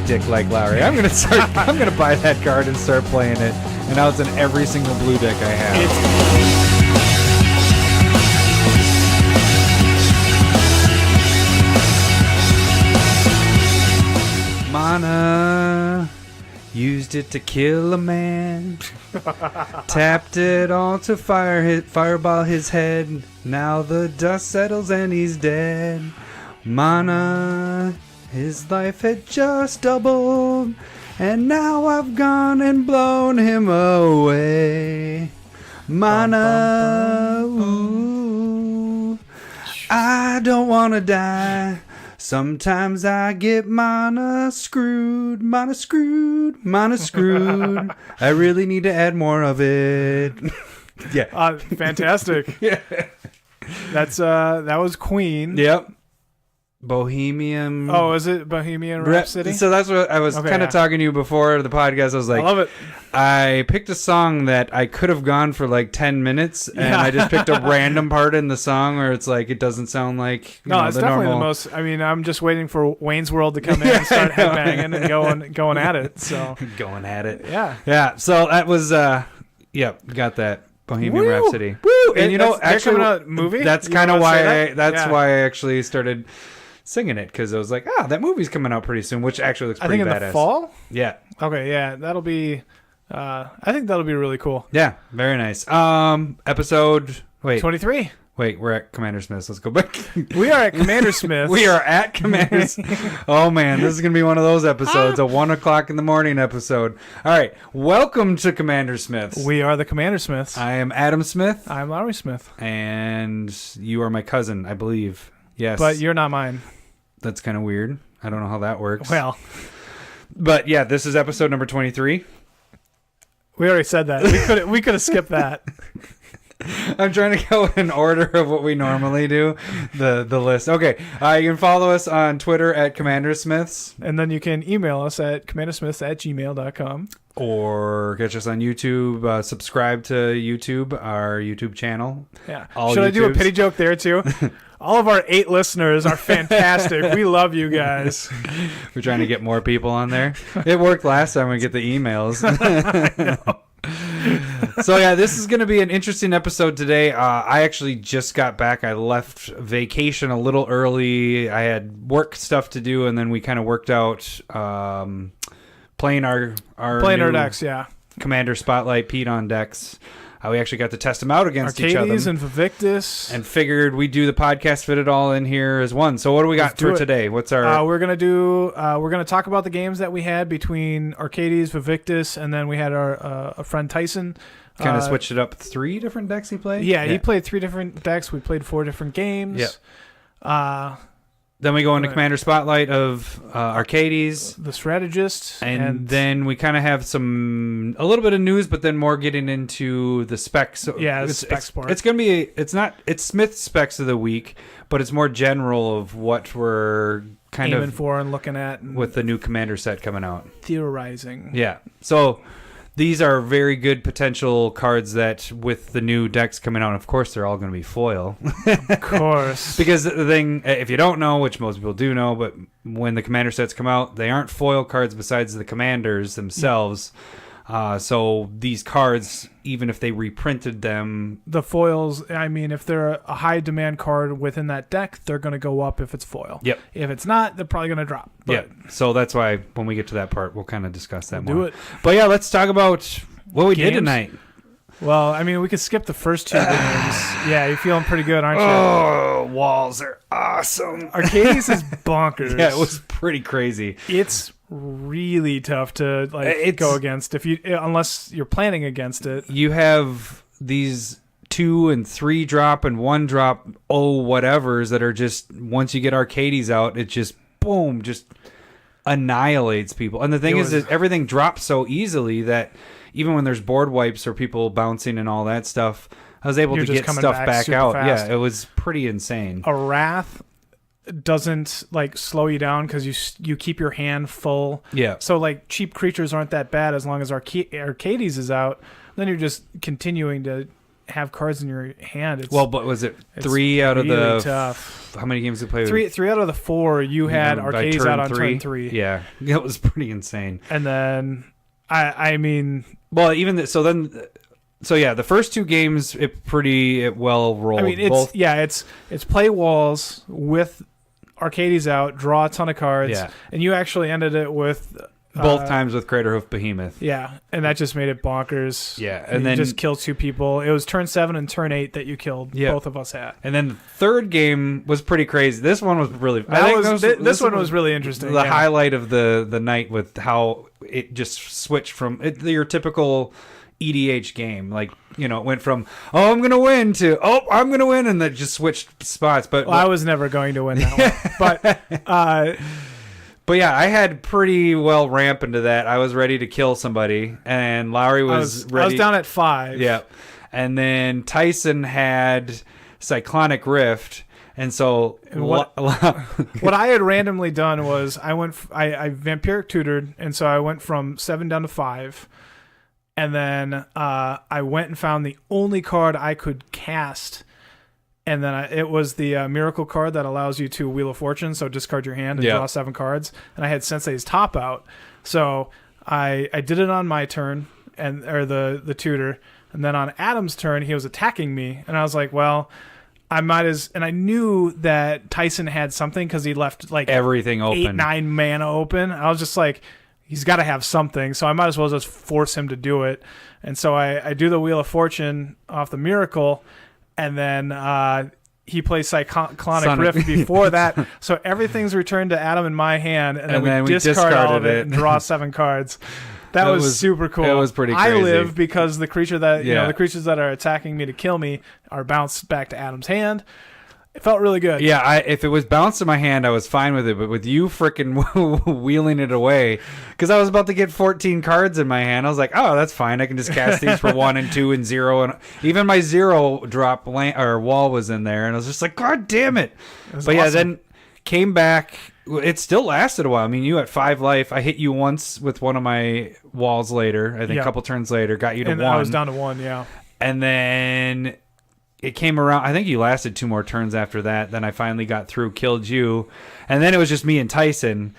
dick like Lowry. I'm gonna buy that card and start playing it. And now it's in every single blue deck I have. Mana, used it to kill a man. Tapped it all to fireball his head. Now the dust settles and he's dead. Mana, his life had just doubled, and now I've gone and blown him away. Mana, ooh, I don't wanna die. Sometimes I get mana screwed. I really need to add more of it. Yeah. Fantastic. Yeah. That was Queen. Yep. Bohemian. Oh, is it Bohemian Rhapsody? So that's what I was kind of talking to you before the podcast. I was like, I love it. I picked a song that I could have gone for like 10 minutes, and I just picked a random part in the song where it's like it doesn't sound like it's definitely normal. the most. I mean, I'm just waiting for Wayne's World to come in and start headbanging and going at it. So going at it. Yeah. So that was got that. Bohemian Woo! Rhapsody. Woo! And you know, actually, coming out a movie. That's kind of why why I actually started singing it, because I was like, that movie's coming out pretty soon, which actually looks pretty badass. in the fall. Yeah. Okay. Yeah, that'll be. I think that'll be really cool. Yeah. Very nice. Episode 23. Wait, we're at CommanderSmiths. Let's go back. We are at CommanderSmiths. We are at CommanderSmiths. Oh, man. This is going to be one of those episodes, a 1 o'clock in the morning episode. All right. Welcome to CommanderSmiths. We are the CommanderSmiths. I am Adam Smith. I'm Lowry Smith. And you are my cousin, I believe. Yes. But you're not mine. That's kind of weird. I don't know how that works. Well. But, yeah, this is episode number 23. We already said that. We could have skipped that. I'm trying to go in order of what we normally do, the list. Okay, you can follow us on Twitter at CommanderSmiths. And then you can email us at CommanderSmiths@gmail.com. Or catch us on YouTube. Subscribe to YouTube, our YouTube channel. Yeah. Should I do a pity joke there, too? All of our 8 listeners are fantastic. We love you guys. We're trying to get more people on there. It worked last time we get the emails. I know. So yeah, this is going to be an interesting episode today. I actually just got back. I left vacation a little early. I had work stuff to do, and then we kind of worked out playing our decks. Yeah, Commander Spotlight Pete on decks. We actually got to test them out against each other. Arcades and Vivictus. And figured we'd do the podcast, fit it all in here as one. So what do we got for today? What's our... we're going to talk about the games that we had between Arcades, Vivictus, and then we had our a friend Tyson. Kind of switched it up. 3 different decks he played? Yeah, he played 3 different decks. We played 4 different games. Yeah. Then we go into Commander Spotlight of Arcades. The Strategist. And then we kind of have a little bit of news, but then more getting into the specs. So specs part. It's going to be, it's Smith's specs of the week, but it's more general of what we're kind aiming of for and looking at. And with the new Commander set coming out. Theorizing. Yeah. So these are very good potential cards that with the new decks coming out, of course, they're all going to be foil. Of course. Because the thing, if you don't know, which most people do know, but when the Commander sets come out, they aren't foil cards besides the Commanders themselves. So these cards, even if they reprinted them... The foils, I mean, if they're a high demand card within that deck, they're going to go up if it's foil. Yep. If it's not, they're probably going to drop. Yeah. So that's why when we get to that part, we'll kind of discuss that more. Do it. But yeah, let's talk about what we did tonight. Well, I mean, we could skip the first 2 games. Yeah, you're feeling pretty good, aren't you? Oh, walls are awesome. Arcades is bonkers. Yeah, it was pretty crazy. It's really tough to go against unless you're planning against it. You have these 2 and 3 drop and 1 drop whatevers that are just, once you get Arcades out, it just boom, just annihilates people. And the thing is that everything drops so easily that even when there's board wipes or people bouncing and all that stuff, I was able to get stuff back out. Fast. Yeah, it was pretty insane. A Wrath doesn't slow you down because you keep your hand full. Yeah. So cheap creatures aren't that bad as long as Arcades is out. Then you're just continuing to have cards in your hand. It's, but was it 3 out of really the tough. How many games did we play? Three out of the 4 you had Arcades out on turn 3. Yeah, it was pretty insane. And then I mean, well, even so yeah, the first 2 games it well rolled. I mean, it's play walls with Arcades out, draw a ton of cards, and you actually ended it with both times with Craterhoof Behemoth. Yeah, and that just made it bonkers. Yeah, and then just killed 2 people. It was turn 7 and turn 8 that you killed. Yeah. Both of us at. And then the third game was pretty crazy. This one was really. This one was really interesting. The highlight of the night with how it just switched from your typical EDH game, like, you know, it went from I'm gonna win to I'm gonna win, and that just switched spots. But I was never going to win that one. But yeah, I had pretty well ramp into that. I was ready to kill somebody, and Lowry was ready. I was down at 5. Yeah, and then Tyson had Cyclonic Rift. And so what I had randomly done was I vampiric tutored, and so I went from 7 down to 5. And then I went and found the only card I could cast. And then it was the Miracle card that allows you to Wheel of Fortune. So discard your hand and draw 7 cards. And I had Sensei's Top Out. So I did it on my turn, or the tutor. And then on Adam's turn, he was attacking me. And I was like, well, I might and I knew that Tyson had something because he left like everything open, 8-9 mana open. I was just like, he's got to have something, so I might as well just force him to do it. And so I do the Wheel of Fortune off the Miracle, and then he plays Cyclonic Rift before that. So everything's returned to Adam in my hand, and then we discard all of it and draw 7 cards. That was super cool. It was pretty crazy. I live because the creature that the creatures that are attacking me to kill me are bounced back to Adam's hand. It felt really good. Yeah, if it was bounced in my hand, I was fine with it. But with you freaking wheeling it away, because I was about to get 14 cards in my hand, I was like, oh, that's fine. I can just cast these for 1 and 2 and 0. And even my 0 drop wall was in there. And I was just like, God damn it. But awesome. Yeah, then came back. It still lasted a while. I mean, you had 5 life. I hit you once with one of my walls later. I think a couple turns later. Got you to 1. I was down to 1, yeah. And then it came around. I think you lasted 2 more turns after that. Then I finally got through, killed you. And then it was just me and Tyson.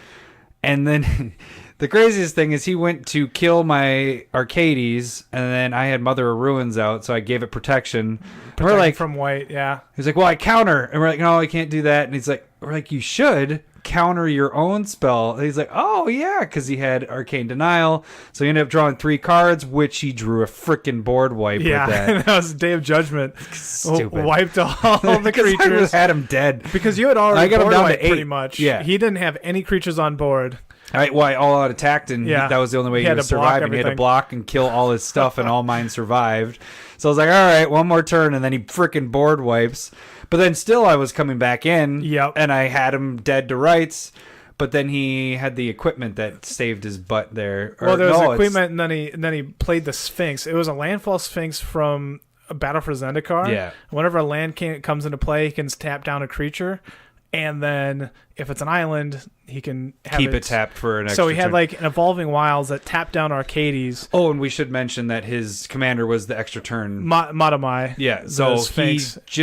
And then the craziest thing is he went to kill my Arcades, and then I had Mother of Ruins out, so I gave it protection. And we're like, from white, yeah. He's like, well, I counter. And we're like, no, I can't do that. And he's like, we're like, you should counter your own spell. And he's like, oh, yeah, because he had Arcane Denial. So he ended up drawing 3 cards, which he drew a freaking board wipe with that. Yeah, that was Day of Judgment. Stupid. Wiped all the creatures. I had him dead. Because you had already got him down wiped to 8. Pretty much. Yeah. He didn't have any creatures on board. I all out attacked, and that was the only way he was surviving. He had to block and kill all his stuff, and all mine survived. So I was like, all right, one more turn, and then he freaking board wipes. But then still I was coming back in, and I had him dead to rights. But then he had the equipment that saved his butt there. Well, there was equipment, and then he played the Sphinx. It was a Landfall Sphinx from a Battle for Zendikar. Yeah. Whenever a land comes into play, he can tap down a creature. And then if it's an island, he can keep it tapped for an extra So he had turn. like an Evolving Wilds that tapped down Arcades. Oh, and we should mention that his commander was the extra turn. Matamai. Yeah, so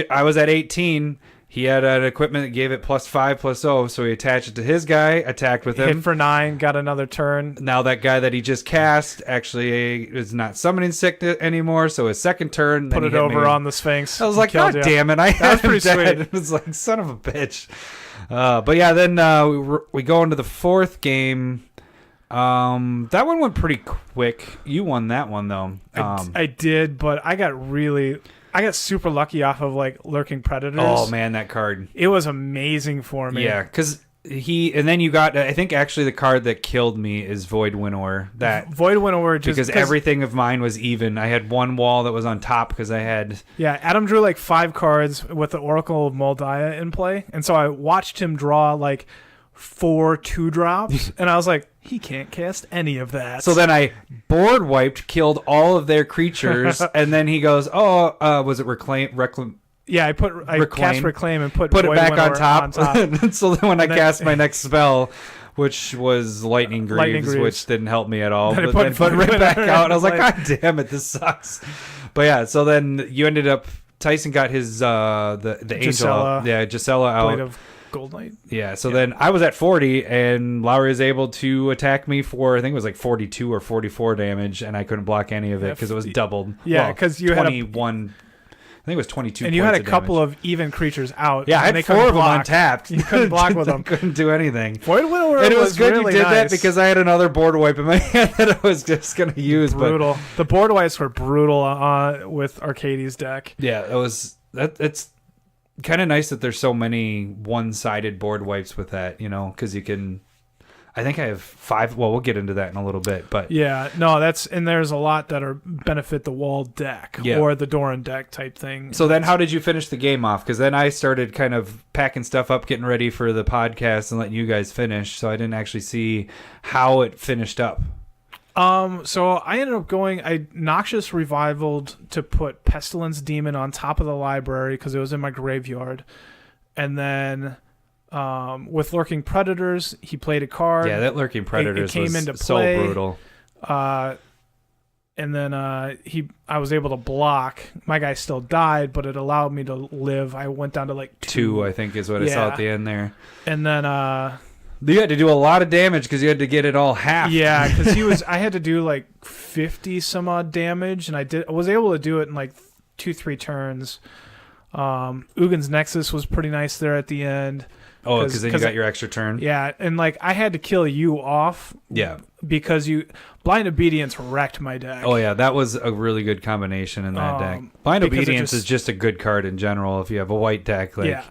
I was at 18. He had an equipment that gave it +5/+0, so he attached it to his guy, attacked with him. Hit for 9, got another turn. Now that guy that he just cast actually is not summoning sick anymore, so his second turn. Put it over on the Sphinx. I was like, God damn it. That was pretty sweet. It was like, son of a bitch. But yeah, then we go into the 4th game. That one went pretty quick. You won that one, though. I did, but I got super lucky off of like Lurking Predators. Oh man, that card. It was amazing for me. Yeah, because and then you got, I think actually the card that killed me is Void Winnower. That Void Winnower because everything of mine was even. I had one wall that was on top because I had. Yeah, Adam drew like 5 cards with the Oracle of Moldiah in play, and so I watched him draw like 4 2-drops, and I was like, he can't cast any of that. So then I board wiped, killed all of their creatures, and then he goes, "Oh, was it reclaim?" Yeah, I cast Reclaim and put it back on top. So then when I cast my next spell, which was Lightning Greaves, which didn't help me at all. Then But then put right back out, and I was like, God damn it, this sucks. But yeah, so then you ended up, Tyson got his, the Gisela, angel, Gisela out. Blade of Gold Knight. Yeah, so then I was at 40, and Lowry was able to attack me for, I think it was like 42 or 44 damage, and I couldn't block any of it because it was doubled. Yeah, because you 21, I think it was 22 and you had a of couple damage. of even creatures out. Yeah, I had 4 of them untapped. You couldn't block with them. Couldn't do anything. Void Widower And it was good really you did nice. that because I had another board wipe in my hand that I was just going to use. Brutal. The board wipes were brutal with Arcades' deck. Yeah, it's kind of nice that there's so many one-sided board wipes with that, because you can... I think I have 5. Well, we'll get into that in a little bit, but yeah, no, and there's a lot that are benefit the wall deck or the Doran deck type thing. So then, how did you finish the game off? Because then I started kind of packing stuff up, getting ready for the podcast, and letting you guys finish. So I didn't actually see how it finished up. So I ended up I Noxious Revivaled to put Pestilence Demon on top of the library because it was in my graveyard, and then. With Lurking Predators, he played a card. Yeah, that Lurking Predators came was into play, so brutal. And then I was able to block. My guy still died, but it allowed me to live. I went down to like 2. I think is what I saw at the end there. And then you had to do a lot of damage because you had to get it all half. Yeah, because I had to do like 50 some odd damage, and I was able to do it in like 2-3 turns. Ugin's Nexus was pretty nice there at the end. Oh, because then you got your extra turn. Yeah, and like I had to kill you off. Yeah, because Blind Obedience wrecked my deck. Oh yeah, that was a really good combination in that deck. Blind Obedience is just a good card in general if you have a white deck. Like, yeah,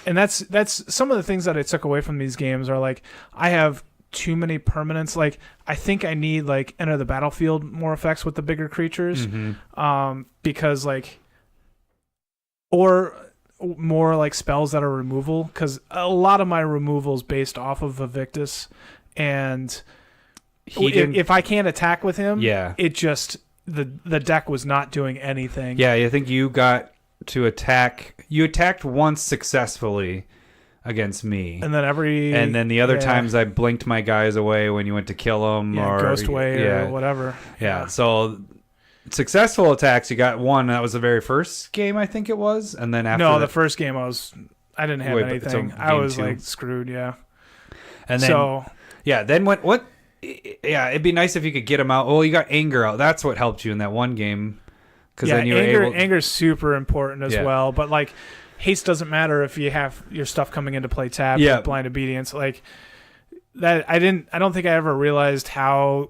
and that's some of the things that I took away from these games are like I have too many permanents. Like I think I need like Enter the Battlefield more effects with the bigger creatures, because like or more like spells that are removal, because a lot of my removals based off of Evictus, and if I can't attack with him, it just the deck was not doing anything. Yeah, I think you got to attack. You attacked once successfully against me, and then the other times I blinked my guys away when you went to kill them, or Ghost Way or whatever. Yeah, so. Successful attacks, you got one. That was the very first game, I think it was, and then after the first game I didn't have anything. I was 2. Like screwed, yeah. And then then what? Yeah, it'd be nice if you could get them out. Well, you got anger out. That's what helped you in that one game. Because then you were anger's super important as well. But like haste doesn't matter if you have your stuff coming into play tapped. Yeah, Blind Obedience, like that. I don't think I ever realized how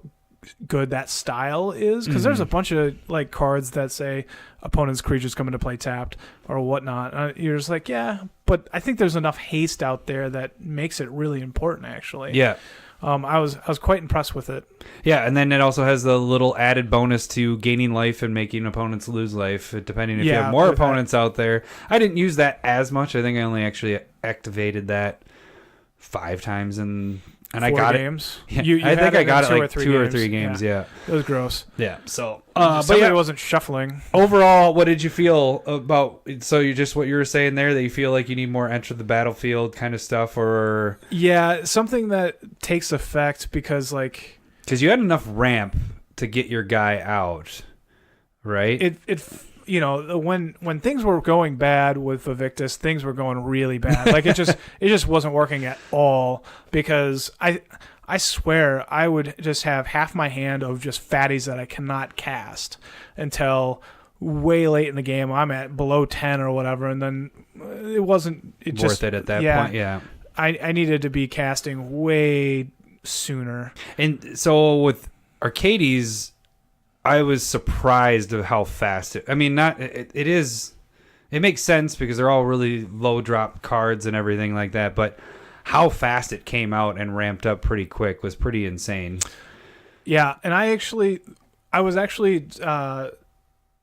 good that style is, because there's a bunch of like cards that say opponent's creatures come into play tapped or whatnot. You're just like, yeah, but I think there's enough haste out there that makes it really important actually. Yeah. I was quite impressed with it. Yeah, and then it also has the little added bonus to gaining life and making opponents lose life, depending if you have more opponents out there. I didn't use that as much. I think I only actually activated that 5 times and 4 I got games. It. Yeah, I think I got it like 2 or 3 games. Yeah, it was gross. Yeah. So, but it wasn't shuffling. Overall, what did you feel about? So you just what you were saying there, that you feel like you need more enter the battlefield kind of stuff, or something that takes effect because you had enough ramp to get your guy out, right? It when things were going bad with Evictus, things were going really bad. Like it just wasn't working at all, because I swear I would just have half my hand of just fatties that I cannot cast until way late in the game. I'm at below 10 or whatever, and then it wasn't worth it at that point. Yeah, I needed to be casting way sooner. And so with Arcades, I was surprised of how fast it makes sense because they're all really low drop cards and everything like that, but how fast it came out and ramped up pretty quick was pretty insane. Yeah, and I was actually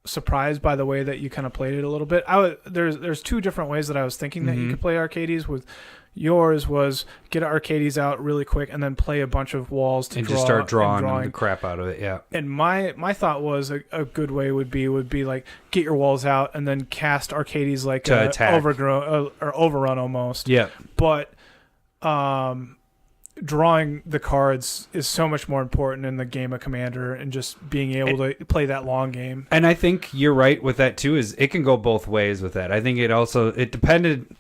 surprised by the way that you kind of played it a little bit. There's 2 different ways that I was thinking that you could play Arcades with. Yours was get Arcades out really quick and then play a bunch of walls to just start drawing the crap out of it. Yeah. And my thought was a good way would be like get your walls out and then cast Arcades like to attack. Overgrown or overrun almost. Yeah. But drawing the cards is so much more important in the game of Commander and just being able to play that long game. And I think you're right with that too, is it can go both ways with that. I think it depended,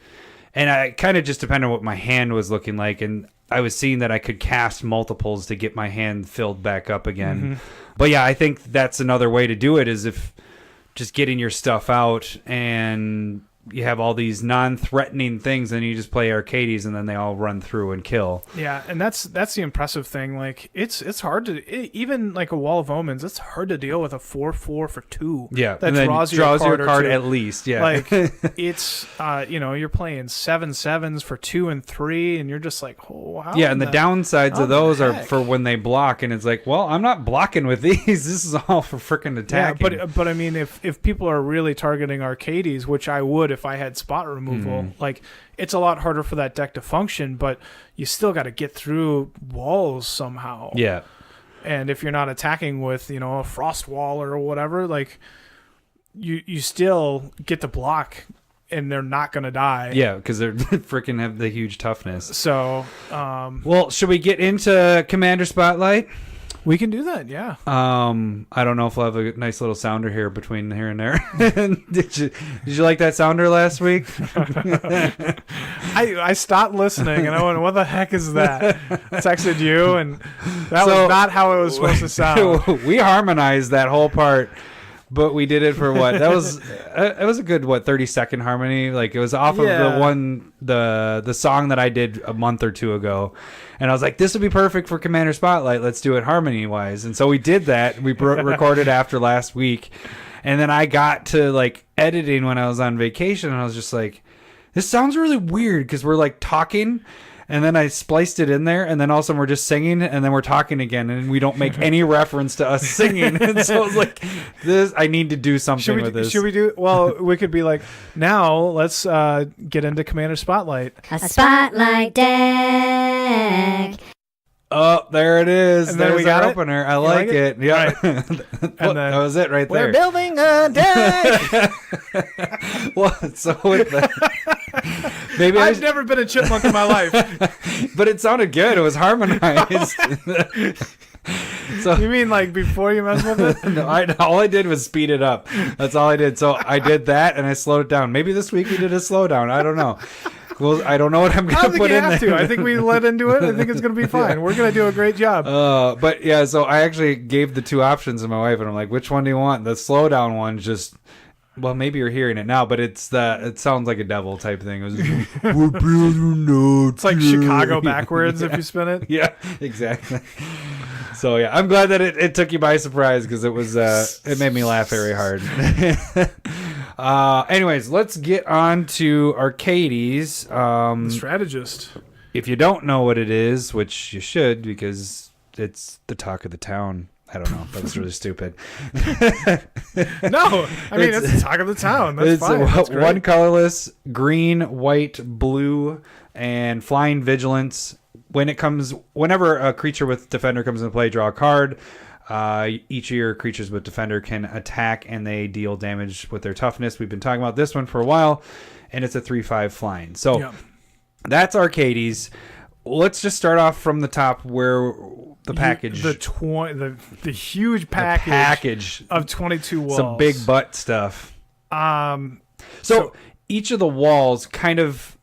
and I kind of just depended on what my hand was looking like, and I was seeing that I could cast multiples to get my hand filled back up again. Mm-hmm. But yeah, I think that's another way to do it, is if just getting your stuff out and you have all these non-threatening things, and you just play Arcades, and then they all run through and kill. Yeah, and that's the impressive thing. Like it's hard to even like a Wall of Omens. It's hard to deal with a 4/4 for 2. Yeah, that and then draws you a card at least. Yeah, like it's you're playing 7/7s for 2 and 3, and you're just like, oh, how yeah. And the downsides of those are heck? for when they block, and it's like, well, I'm not blocking with these. This is all for freaking attacking. Yeah, but I mean, if people are really targeting Arcades, which I would if I had spot removal, like it's a lot harder for that deck to function, but you still got to get through walls somehow. Yeah. And if you're not attacking with, a frost wall or whatever, like you still get to block and they're not going to die. Yeah, because they're freaking have the huge toughness. So, well, should we get into Commander Spotlight? we can do that, yeah. I don't know if we'll have a nice little sounder here between here and there. Did you like that sounder last week? I stopped listening and I went, what the heck is that? It's texted you, and that was not how it was supposed to sound. We harmonized that whole part, but we did it for what? That was it was a good 30-second harmony. Like it was off of the song that I did a month or two ago. And I was like, this would be perfect for Commander Spotlight. Let's do it harmony-wise. And so we did that. We recorded after last week. And then I got to, like, editing when I was on vacation. And I was just like, this sounds really weird because we're, like, talking. And then I spliced it in there. And then all of a sudden we're just singing. And then we're talking again. And we don't make any reference to us singing. And so I was like, I need to do something with this. Should we do... Well, we could be like, now let's get into Commander Spotlight. A spotlight deck. Oh, there it is. And then There's we got our it? opener. I You like it. Yeah. Right. And then, that was it right there. We're building a deck. Well, so with that, maybe I've never been a chipmunk in my life. But it sounded good. It was harmonized. So You mean like before you mess with it? no, all I did was speed it up. That's all I did. So I did that and I slowed it down. Maybe this week we did a slowdown. I don't know. Well, I don't know what I'm going to put in there. I think we led into it. I think it's going to be fine. We're going to do a great job. But yeah, so I actually gave the two options to my wife, and I'm like, which one do you want? The slowdown one just... Well, maybe you're hearing it now, but it sounds like a devil type thing. It was, we're building a It's like Chicago backwards if you spin it. Yeah, exactly. So yeah, I'm glad that it took you by surprise because it was it made me laugh very hard. Anyways, let's get on to Arcades. The Strategist. If you don't know what it is, which you should because it's the talk of the town. I don't know. That was really stupid. No, I mean, it's the talk of the town. That's fine. That's great. One colorless, green, white, blue, and flying vigilance. Whenever a creature with Defender comes into play, draw a card. Each of your creatures with Defender can attack, and they deal damage with their toughness. We've been talking about this one for a while, and it's a 3/5 flying. So that's Arcades. Let's just start off from the top where the package. The huge package of 22 walls. Some big butt stuff. So each of the walls kind of...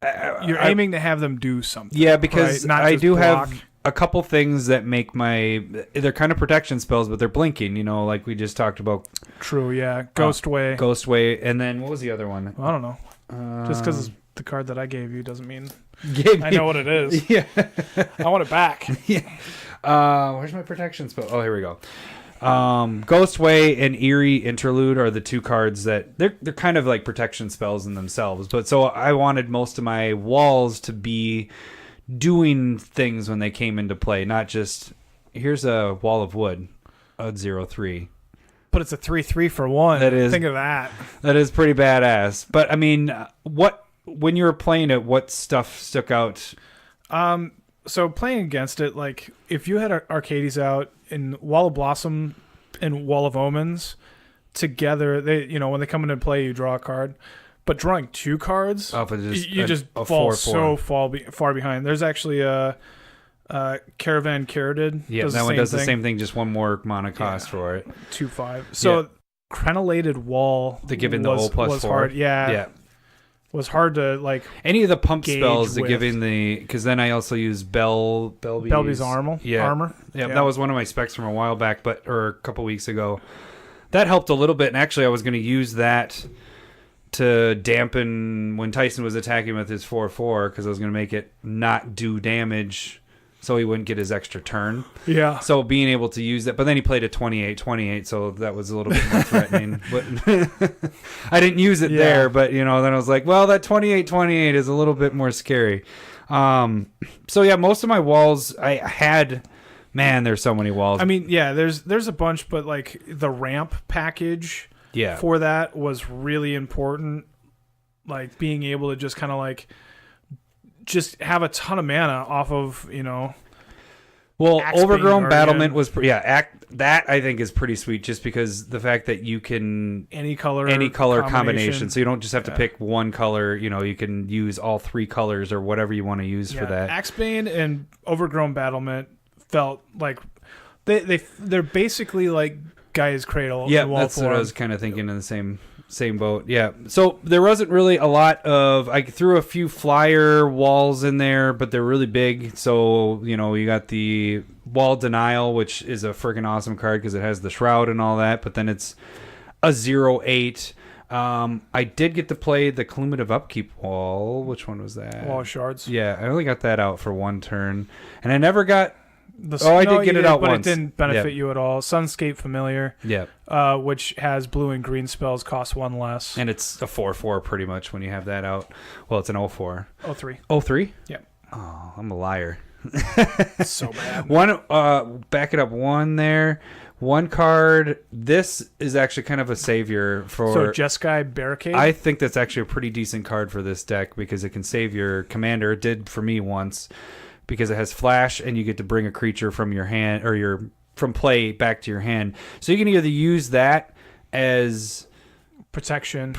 you're aiming to have them do something. Yeah, because right? I do block. have a couple things that make they're kind of protection spells, but they're blinking, like we just talked about. True, yeah. Ghostway. Ghostway, and then what was the other one? I don't know. Just because it's the card that I gave you doesn't mean I know what it is. Yeah. I want it back. Yeah. Where's my protection spell? Oh, here we go. Ghostway and Eerie Interlude are the two cards that they're kind of like protection spells in themselves. But so I wanted most of my walls to be doing things when they came into play, not just here's a wall of wood, a 0/3. But it's a 3/3 for one. That is, think of that. That is pretty badass. But I mean, when you were playing it, what stuff stuck out? So playing against it, like if you had Arcades out in Wall of Blossom and Wall of Omens together, they when they come into play, you draw a card. But drawing 2 cards, Off of you just a fall 4/4. so far behind. There's actually a Caravan Caradid. Yeah, that one does the same thing, just one more mana cost for it. 2/5. So crenellated wall. To give in the O+4 was hard. Yeah. Was hard to like. Any of the pump gauge spells to with. give in because then I also use Belby's armor. Yeah, that was one of my specs from a while back, or a couple weeks ago. That helped a little bit, and actually I was going to use that to dampen when Tyson was attacking with his 4/4 because I was going to make it not do damage so he wouldn't get his extra turn. Yeah. So being able to use that, but then he played a 28/28, so that was a little bit more threatening. But I didn't use it there, but then I was like, well, that 28/28 is a little bit more scary. So yeah, most of my walls I had. Man, there's so many walls. I mean, yeah, there's a bunch, but like the ramp package for that was really important. Like being able to just kind of like just have a ton of mana off of, Well, Axe Overgrown Bane Battlement was that I think is pretty sweet, just because the fact that you can any color combination, so you don't just have to pick one color. You can use all 3 colors or whatever you want to use for that. Axebane and Overgrown Battlement felt like they're basically like Gaia's Cradle. Yeah, that's what I was kind of thinking in the same boat. Yeah. So there wasn't really a lot of. I threw a few flyer walls in there, but they're really big. So you got the Wall Denial, which is a freaking awesome card because it has the Shroud and all that. But then it's a 0/8. I did get to play the Clumative Upkeep wall. Which one was that? Wall of Shards. Yeah, I only got that out for 1 turn, and I never got. I did get it out but once. It didn't benefit you at all. Sunscape Familiar, which has blue and green spells, cost 1 less. And it's a 4/4 pretty much when you have that out. Well, it's an 0/4. 0/3. 0/3? Yeah. Oh, I'm a liar. So bad. Back it up 1 there. 1 card. This is actually kind of a savior for. So Jeskai Barricade? I think that's actually a pretty decent card for this deck because it can save your commander. It did for me once. Because it has flash and you get to bring a creature from your hand or from play back to your hand. So you can either use that as protection,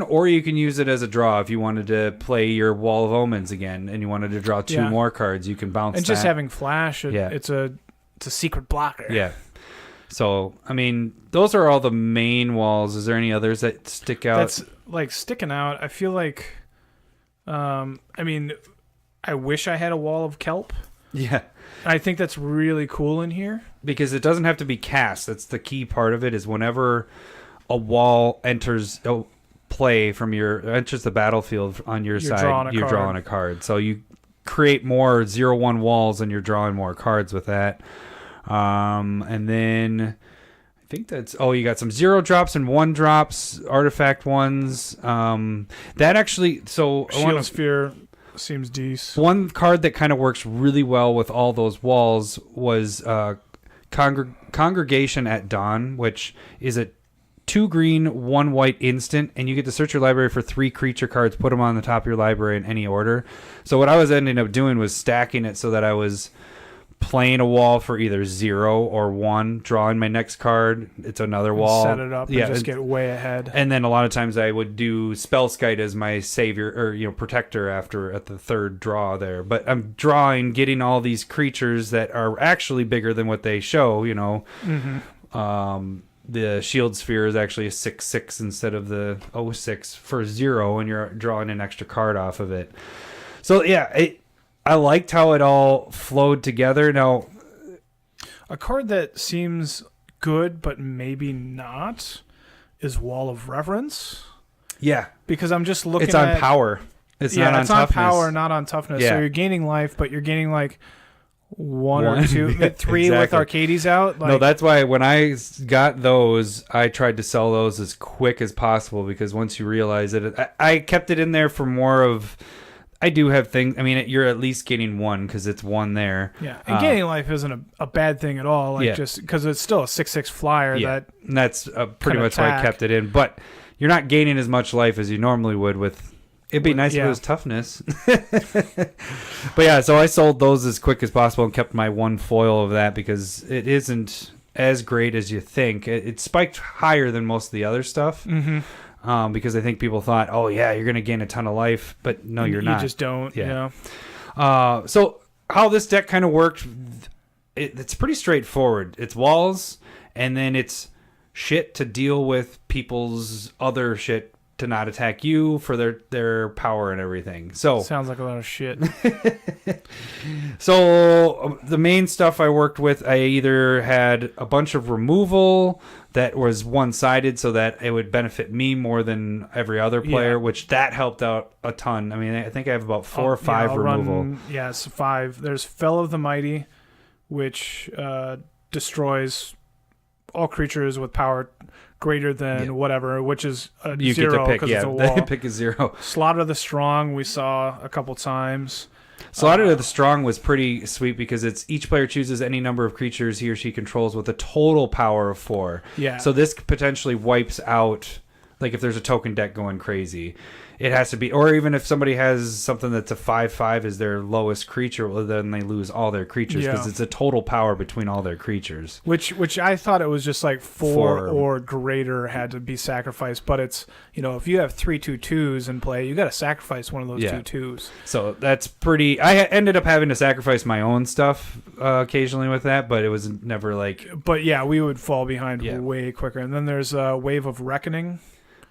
or you can use it as a draw if you wanted to play your Wall of Omens again and you wanted to draw 2 more cards. You can bounce. And just having flash, it's a secret blocker. Yeah. So I mean, those are all the main walls. Is there any others that stick out? That's like sticking out. I feel like, I wish I had a Wall of Kelp. Yeah. I think that's really cool in here. Because it doesn't have to be cast. That's the key part of it is whenever a wall enters play from enters the battlefield on your side, you're drawing a card. So you create more 0/1 walls and you're drawing more cards with that. And then I think that's you got some 0 drops and 1 drops, artifact ones. That actually Shield Sphere seems decent. One card that kind of works really well with all those walls was Congregation at Dawn, which is a 2 green, 1 white instant, and you get to search your library for 3 creature cards, put them on the top of your library in any order. So what I was ending up doing was stacking it so that I was playing a wall for either 0 or 1, drawing my next card. It's another wall. Set it up and just get way ahead. And then a lot of times I would do Spellskite as my savior or protector at the 3rd draw there. But I'm getting all these creatures that are actually bigger than what they show. The Shield Sphere is actually a 6/6 instead of the 0/6 for 0, and you're drawing an extra card off of it. So yeah, I liked how it all flowed together. Now, a card that seems good but maybe not is Wall of Reverence. Yeah, because I'm just looking. It's on power. It's not on toughness. Power, not on toughness. Yeah. So you're gaining life, but you're gaining like 1 or 2, 3 exactly. with Arcades out. No, that's why when I got those, I tried to sell those as quick as possible because once you realize it, I kept it in there for more of. I do have things. I mean, you're at least getting 1 because it's 1 there. Yeah, and gaining life isn't a bad thing at all. Just because it's still a 6/6 flyer. Yeah, and that's pretty much why I kept it in. But you're not gaining as much life as you normally would with. It'd be nice if it was toughness. But yeah, so I sold those as quick as possible and kept my 1 foil of that because it isn't as great as you think. It spiked higher than most of the other stuff. Mm-hmm. because I think people thought, oh yeah, you're gonna gain a ton of life, but no, you're not. You just don't. Yeah. Yeah. So how this deck kind of worked, it's pretty straightforward. It's walls, and then it's shit to deal with people's other shit to not attack you for their power and everything. So sounds like a lot of shit. So the main stuff I worked with, I either had a bunch of removal that was one-sided so that it would benefit me more than every other player, which that helped out a ton. I mean, I think I have about 4 or 5 removal. Yes, 5. There's Fell of the Mighty, which destroys all creatures with power greater than whatever, which is a you 0 get to pick, because it's a wall. pick a 0. Slaughter the Strong we saw a couple times. Slaughter the Strong was pretty sweet because it's each player chooses any number of creatures he or she controls with a total power of 4. Yeah. So this potentially wipes out, like if there's a token deck going crazy, it has to be, or even if somebody has something that's a 5/5 as their lowest creature, well, then they lose all their creatures because it's a total power between all their creatures. Which I thought it was just like 4 or greater had to be sacrificed, but it's, if you have 3 2/2s in play, you got to sacrifice one of those 2/2s. So that's pretty. I ended up having to sacrifice my own stuff occasionally with that, but it was never like. But yeah, we would fall behind way quicker. And then there's a Wave of Reckoning.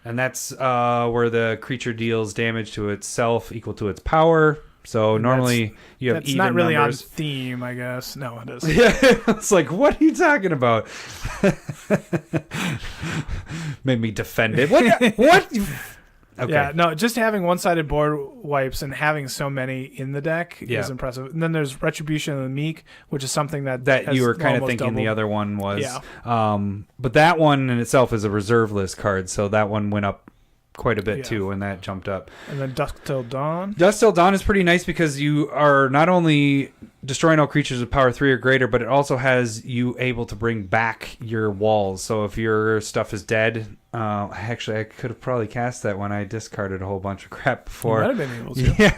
And that's where the creature deals damage to itself equal to its power. So and normally you have that's even not really numbers. on theme, I guess. No, it is. Yeah, it's like, what are you talking about? Made me defend it. What? Okay. Yeah, no, just having one-sided board wipes and having so many in the deck is impressive. And then there's Retribution of the Meek, which is something that you were kind of thinking doubled. The other one was. Yeah. But that one in itself is a reserve list card, so that one went up quite a bit too, and that jumped up. And then Dusk Till Dawn. Dusk Till Dawn is pretty nice because you are not only destroying all creatures with power 3 or greater, but it also has you able to bring back your walls. So if your stuff is dead, actually I could have probably cast that when I discarded a whole bunch of crap before. You might have been able to. Yeah,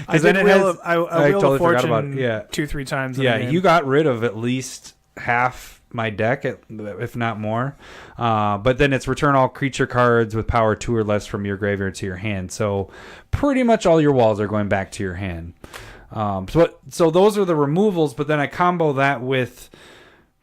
because then it has. I totally forgot about it. 2-3 times. Yeah, you got rid of at least half my deck, if not more, but then it's return all creature cards with power 2 or less from your graveyard to your hand, so pretty much all your walls are going back to your hand. So those are the removals, but then I combo that with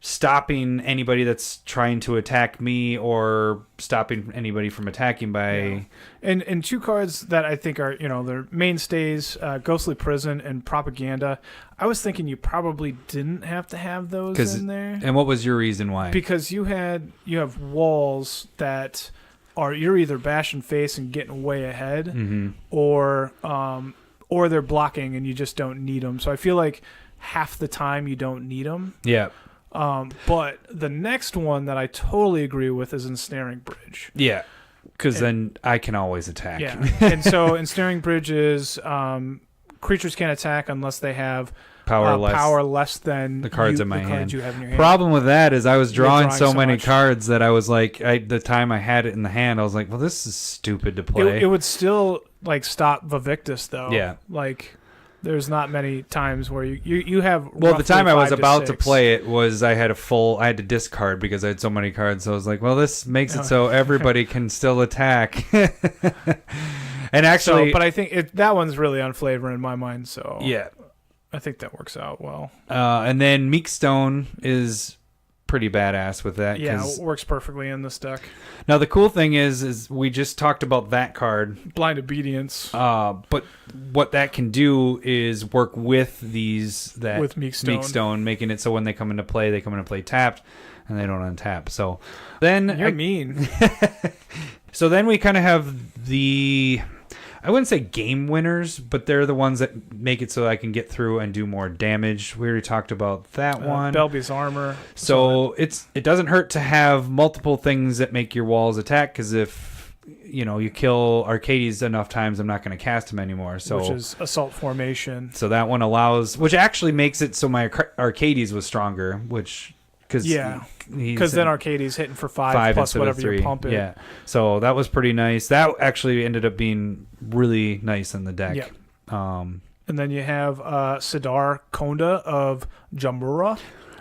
stopping anybody that's trying to attack me or stopping anybody from attacking by and 2 cards that I think are their mainstays, Ghostly Prison and Propaganda. I was thinking you probably didn't have to have those in there. And what was your reason why? Because you have walls that are, you're either bashing face and getting way ahead, or they're blocking and you just don't need them. So I feel like half the time you don't need them. Yeah. But the next one that I totally agree with is Ensnaring Bridge. Yeah, because then I can always attack. Yeah, and so Ensnaring Bridge is creatures can't attack unless they have power less than the cards in my hand. You have in your hand. Problem with that is I was drawing so many cards that I was like, the time I had it in the hand, I was like, well, this is stupid to play. It would still stop Vivictus though. Yeah, there's not many times where you have. Well, the time I was about to play it was I had to discard because I had so many cards. So I was like, well, this makes it so everybody can still attack. And actually, but I think that one's really on flavor in my mind. So yeah, I think that works out well. And then Meekstone is pretty badass with that. Yeah, it works perfectly in this deck. Now the cool thing is we just talked about that card, Blind Obedience. But what that can do is work with with Meekstone, making it so when they come into play tapped, and they don't untap. So then you're mean. So then we kind of have I wouldn't say game winners, but they're the ones that make it so I can get through and do more damage. We already talked about that one. Belby's Armor. So it doesn't hurt to have multiple things that make your walls attack, because if you kill Arcades enough times, I'm not going to cast him anymore. So which is Assault Formation. So that one which actually makes it so my Arcades was stronger, which. Because then Arcades hitting for 5 plus whatever you're pumping. Yeah, so that was pretty nice. That actually ended up being really nice in the deck. Yeah. And then you have Sidar Konda of Jamura.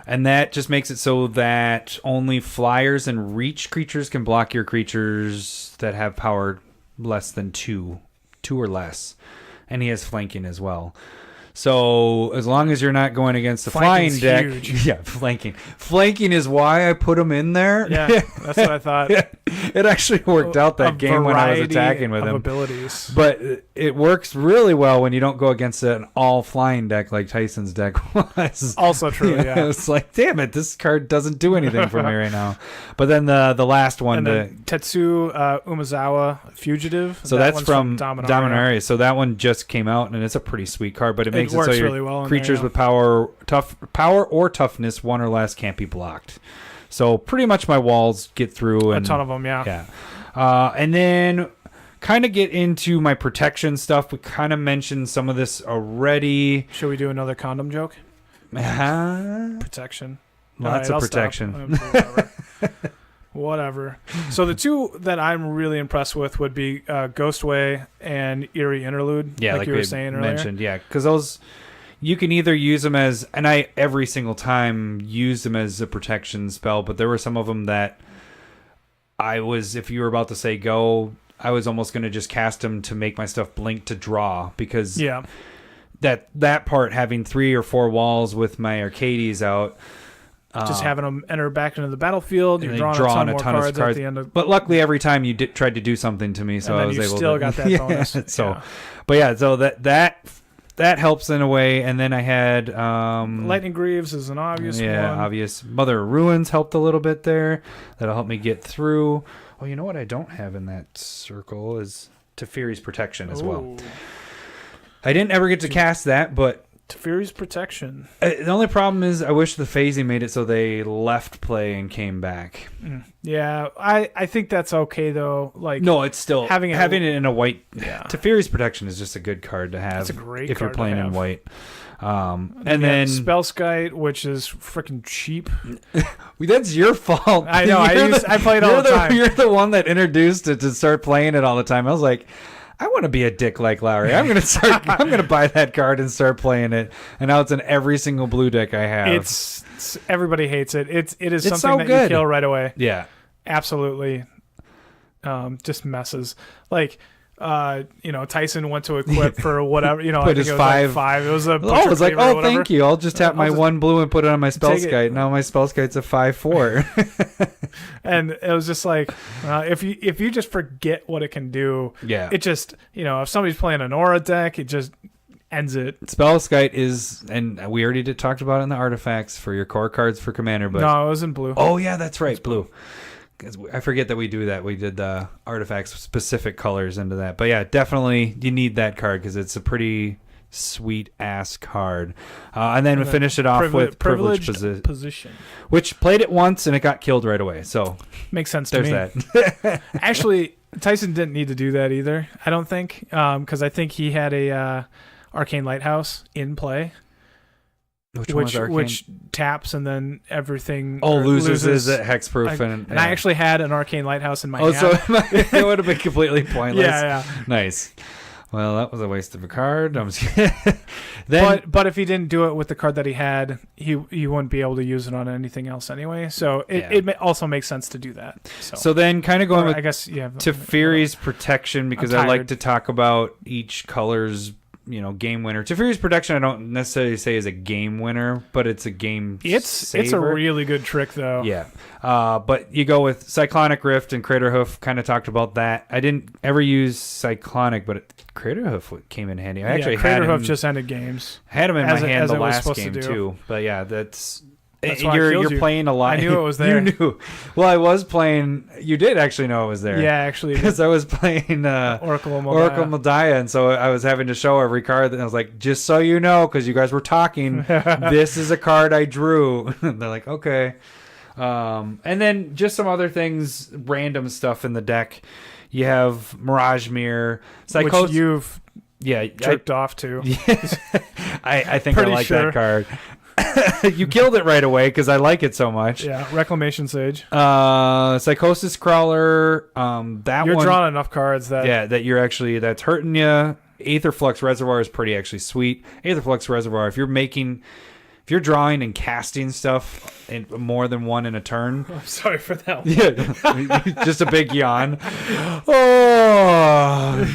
And that just makes it so that only flyers and reach creatures can block your creatures that have power less than 2 or less. And he has flanking as well. So as long as you're not going against the flying deck, huge. yeah, flanking. Flanking is why I put him in there. Yeah, that's what I thought. It actually worked out that game when I was attacking with him. Abilities. But it works really well when you don't go against an all flying deck like Tyson's deck was. Also true. Yeah. It's like, damn it, this card doesn't do anything for me right now. But then the last one, Tetsu Umezawa Fugitive. So that's from Dominaria. So that one just came out, and it's a pretty sweet card. But it makes it works so your really well creatures with power or toughness 1 or less can't be blocked. So pretty much my walls get through. And, a ton of them, yeah. And then kind of get into my protection stuff. We kind of mentioned some of this already. Should we do another condom joke? Protection. Lots of protection. Whatever. So the two that I'm really impressed with would be Ghostway and Eerie Interlude. Yeah, like you were saying earlier. Mentioned, yeah, because those you can either use them as, and I every single time used them as a protection spell, but there were some of them that I was, if you were about to say go, I was almost going to just cast them to make my stuff blink to draw, because that part, having 3 or 4 walls with my Arcades out. Just having them enter back into the battlefield, you're drawing a ton more cards at the end of. But luckily, every time you tried to do something to me, so and then I was you able still to. Got that bonus. So, but yeah, so that helps in a way. And then I had Lightning Greaves is an obvious one. Yeah, obvious. Mother of Ruins helped a little bit there. That'll help me get through. Oh, you know what I don't have in that circle is Teferi's Protection as well. I didn't ever get to cast that, but. Teferi's Protection. The only problem is I wish the phasing made it so they left play and came back. Yeah, I think that's okay though. Like, no, it's still having it in a white. Yeah, Teferi's Protection is just a good card to have. It's a great if card you're playing to have. in white. And then Spellskite, which is freaking cheap. That's your fault. I know. I play it all the time. You're the one that introduced it to start playing it all the time. I was like, I want to be a dick like Lowry. I'm gonna buy that card and start playing it. And now it's in every single blue deck I have. It's everybody hates it. It is it's something so that you kill right away. Yeah, absolutely. Just messes. Like, Tyson went to equip for whatever. I think his it was 5. Like 5. It was a it's like, thank you. I'll just tap my 1 blue and put it on my Spellskite. Now my Spellskite's a 5/4. And it was just like, if you just forget what it can do, it just, if somebody's playing an aura deck, it just ends it. Spellskite is, and we already talked about it in the artifacts for your core cards for Commander, but no, it was in blue. Oh yeah, that's right, blue. I forget that we do that. We did the artifacts specific colors into that. But yeah, definitely you need that card because it's a pretty sweet ass card. And then we finished it off with Privileged Position, which played it once and it got killed right away. So makes sense to me. There's that. Actually, Tyson didn't need to do that either, I don't think, because I think he had a Arcane Lighthouse in play. Which taps and then everything loses is hexproof and I actually had an Arcane Lighthouse in my hand. So it would have been completely pointless. Yeah. Nice. Well, that was a waste of a card. But if he didn't do it with the card that he had, he wouldn't be able to use it on anything else anyway. So it also makes sense to do that. So then kind of going with I guess Teferi's Protection, because I like to talk about each color's game winner. Teferi's Protection I don't necessarily say is a game winner, but it's a game It's a really good trick though. Yeah. But you go with Cyclonic Rift and Craterhoof, kind of talked about that. I didn't ever use Cyclonic, but Craterhoof came in handy. I actually had Craterhoof just ended games. Had him in my hand the last game too. But yeah, that's why you're playing a lot. I knew it was there. You knew. Well, I was playing. You did actually know it was there. Yeah, actually, because I was playing Oracle Moldiah, and so I was having to show every card. And I was like, just so you know, because you guys were talking, this is a card I drew. They're like, okay. And then just some other things, random stuff in the deck. You have Mirage Mirror, which you've jerked off to. I think I like that card. You killed it right away because I like it so much. Yeah, Reclamation Sage. Psychosis Crawler. You're drawing enough cards that you're actually, that's hurting you. Aetherflux Reservoir is pretty actually sweet. Aetherflux Reservoir, if you're making if you're drawing and casting stuff in more than one in a turn. I'm sorry for that one. Yeah, just a big yawn. Oh,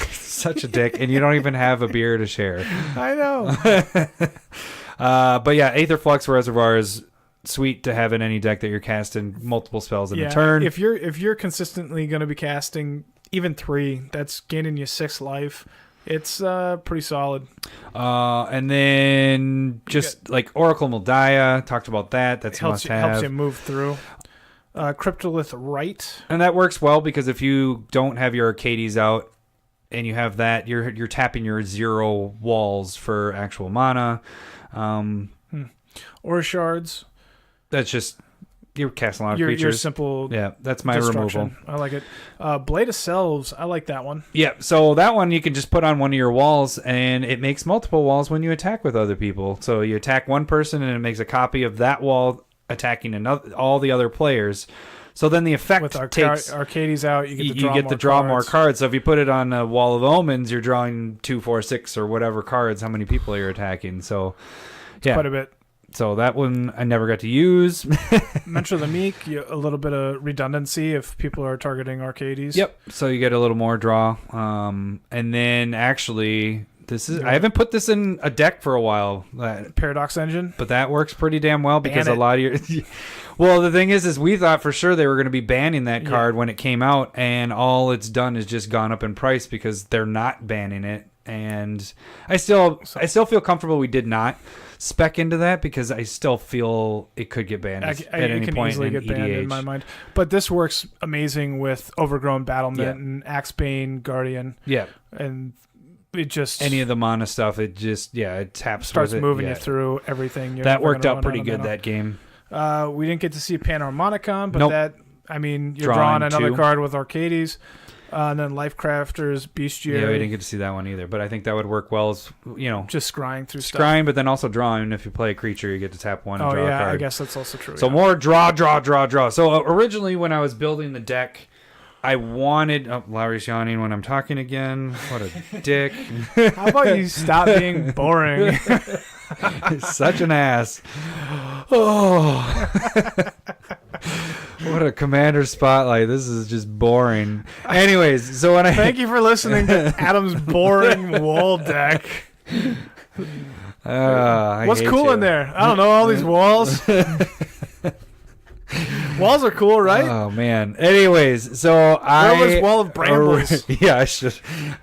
such a dick, and you don't even have a beer to share. I know. But yeah, Aether Flux Reservoir is sweet to have in any deck that you're casting multiple spells in a turn. If you're consistently going to be casting even 3, that's gaining you 6 life. It's pretty solid. And then just like Oracle Moldiah, talked about that. That's a must-have. Helps you move through. Cryptolith Rite. And that works well because if you don't have your Arcades out and you have that, you're tapping your 0 walls for actual mana. Or shards. That's just you're casting a lot of creatures. Your simple that's my removal. I like it. Blade of Selves, I like that one. Yeah, so that one you can just put on one of your walls, and it makes multiple walls when you attack with other people. So you attack one person, and it makes a copy of that wall attacking all the other players. So then the effect with takes Arcades out, you get to draw more cards. So if you put it on a Wall of Omens, you're drawing 2, 4, 6 or whatever cards. How many people you're attacking? So yeah, quite a bit. So that one I never got to use. Mentor of the Meek, a little bit of redundancy if people are targeting Arcades. Yep. So you get a little more draw. And then actually, I haven't put this in a deck for a while. Paradox Engine. But that works pretty damn well because a lot of your... Well, the thing is we thought for sure they were going to be banning that card when it came out, and all it's done is just gone up in price because they're not banning it. And I still feel comfortable we did not spec into that because I still feel it could get banned at any point easily get banned in my mind. But this works amazing with Overgrown Battlement and Axebane Guardian. Yeah. And it just... Any of the mana stuff, it just, it taps starts with it. Moving you through everything. That worked out pretty good, that game. We didn't get to see Panharmonicon, but you're drawing another 2 card with Arcades. And then Lifecrafters, Bestiary. Yeah, we didn't get to see that one either, but I think that would work well as, just scrying through stuff. Scrying, but then also drawing. If you play a creature, you get to tap one and draw a card. I guess that's also true. So more draw. So originally when I was building the deck, I wanted... Oh, Lowry's yawning when I'm talking again. What a dick. How about you stop being boring? Such an ass. Oh... What a commander spotlight. This is just boring. Anyways, so when Thank you for listening to Adam's boring wall deck. What's cool in there? I don't know, all these walls. Walls are cool, right? Oh man. Anyways, so Where was Wall of Brambles? Yeah, I should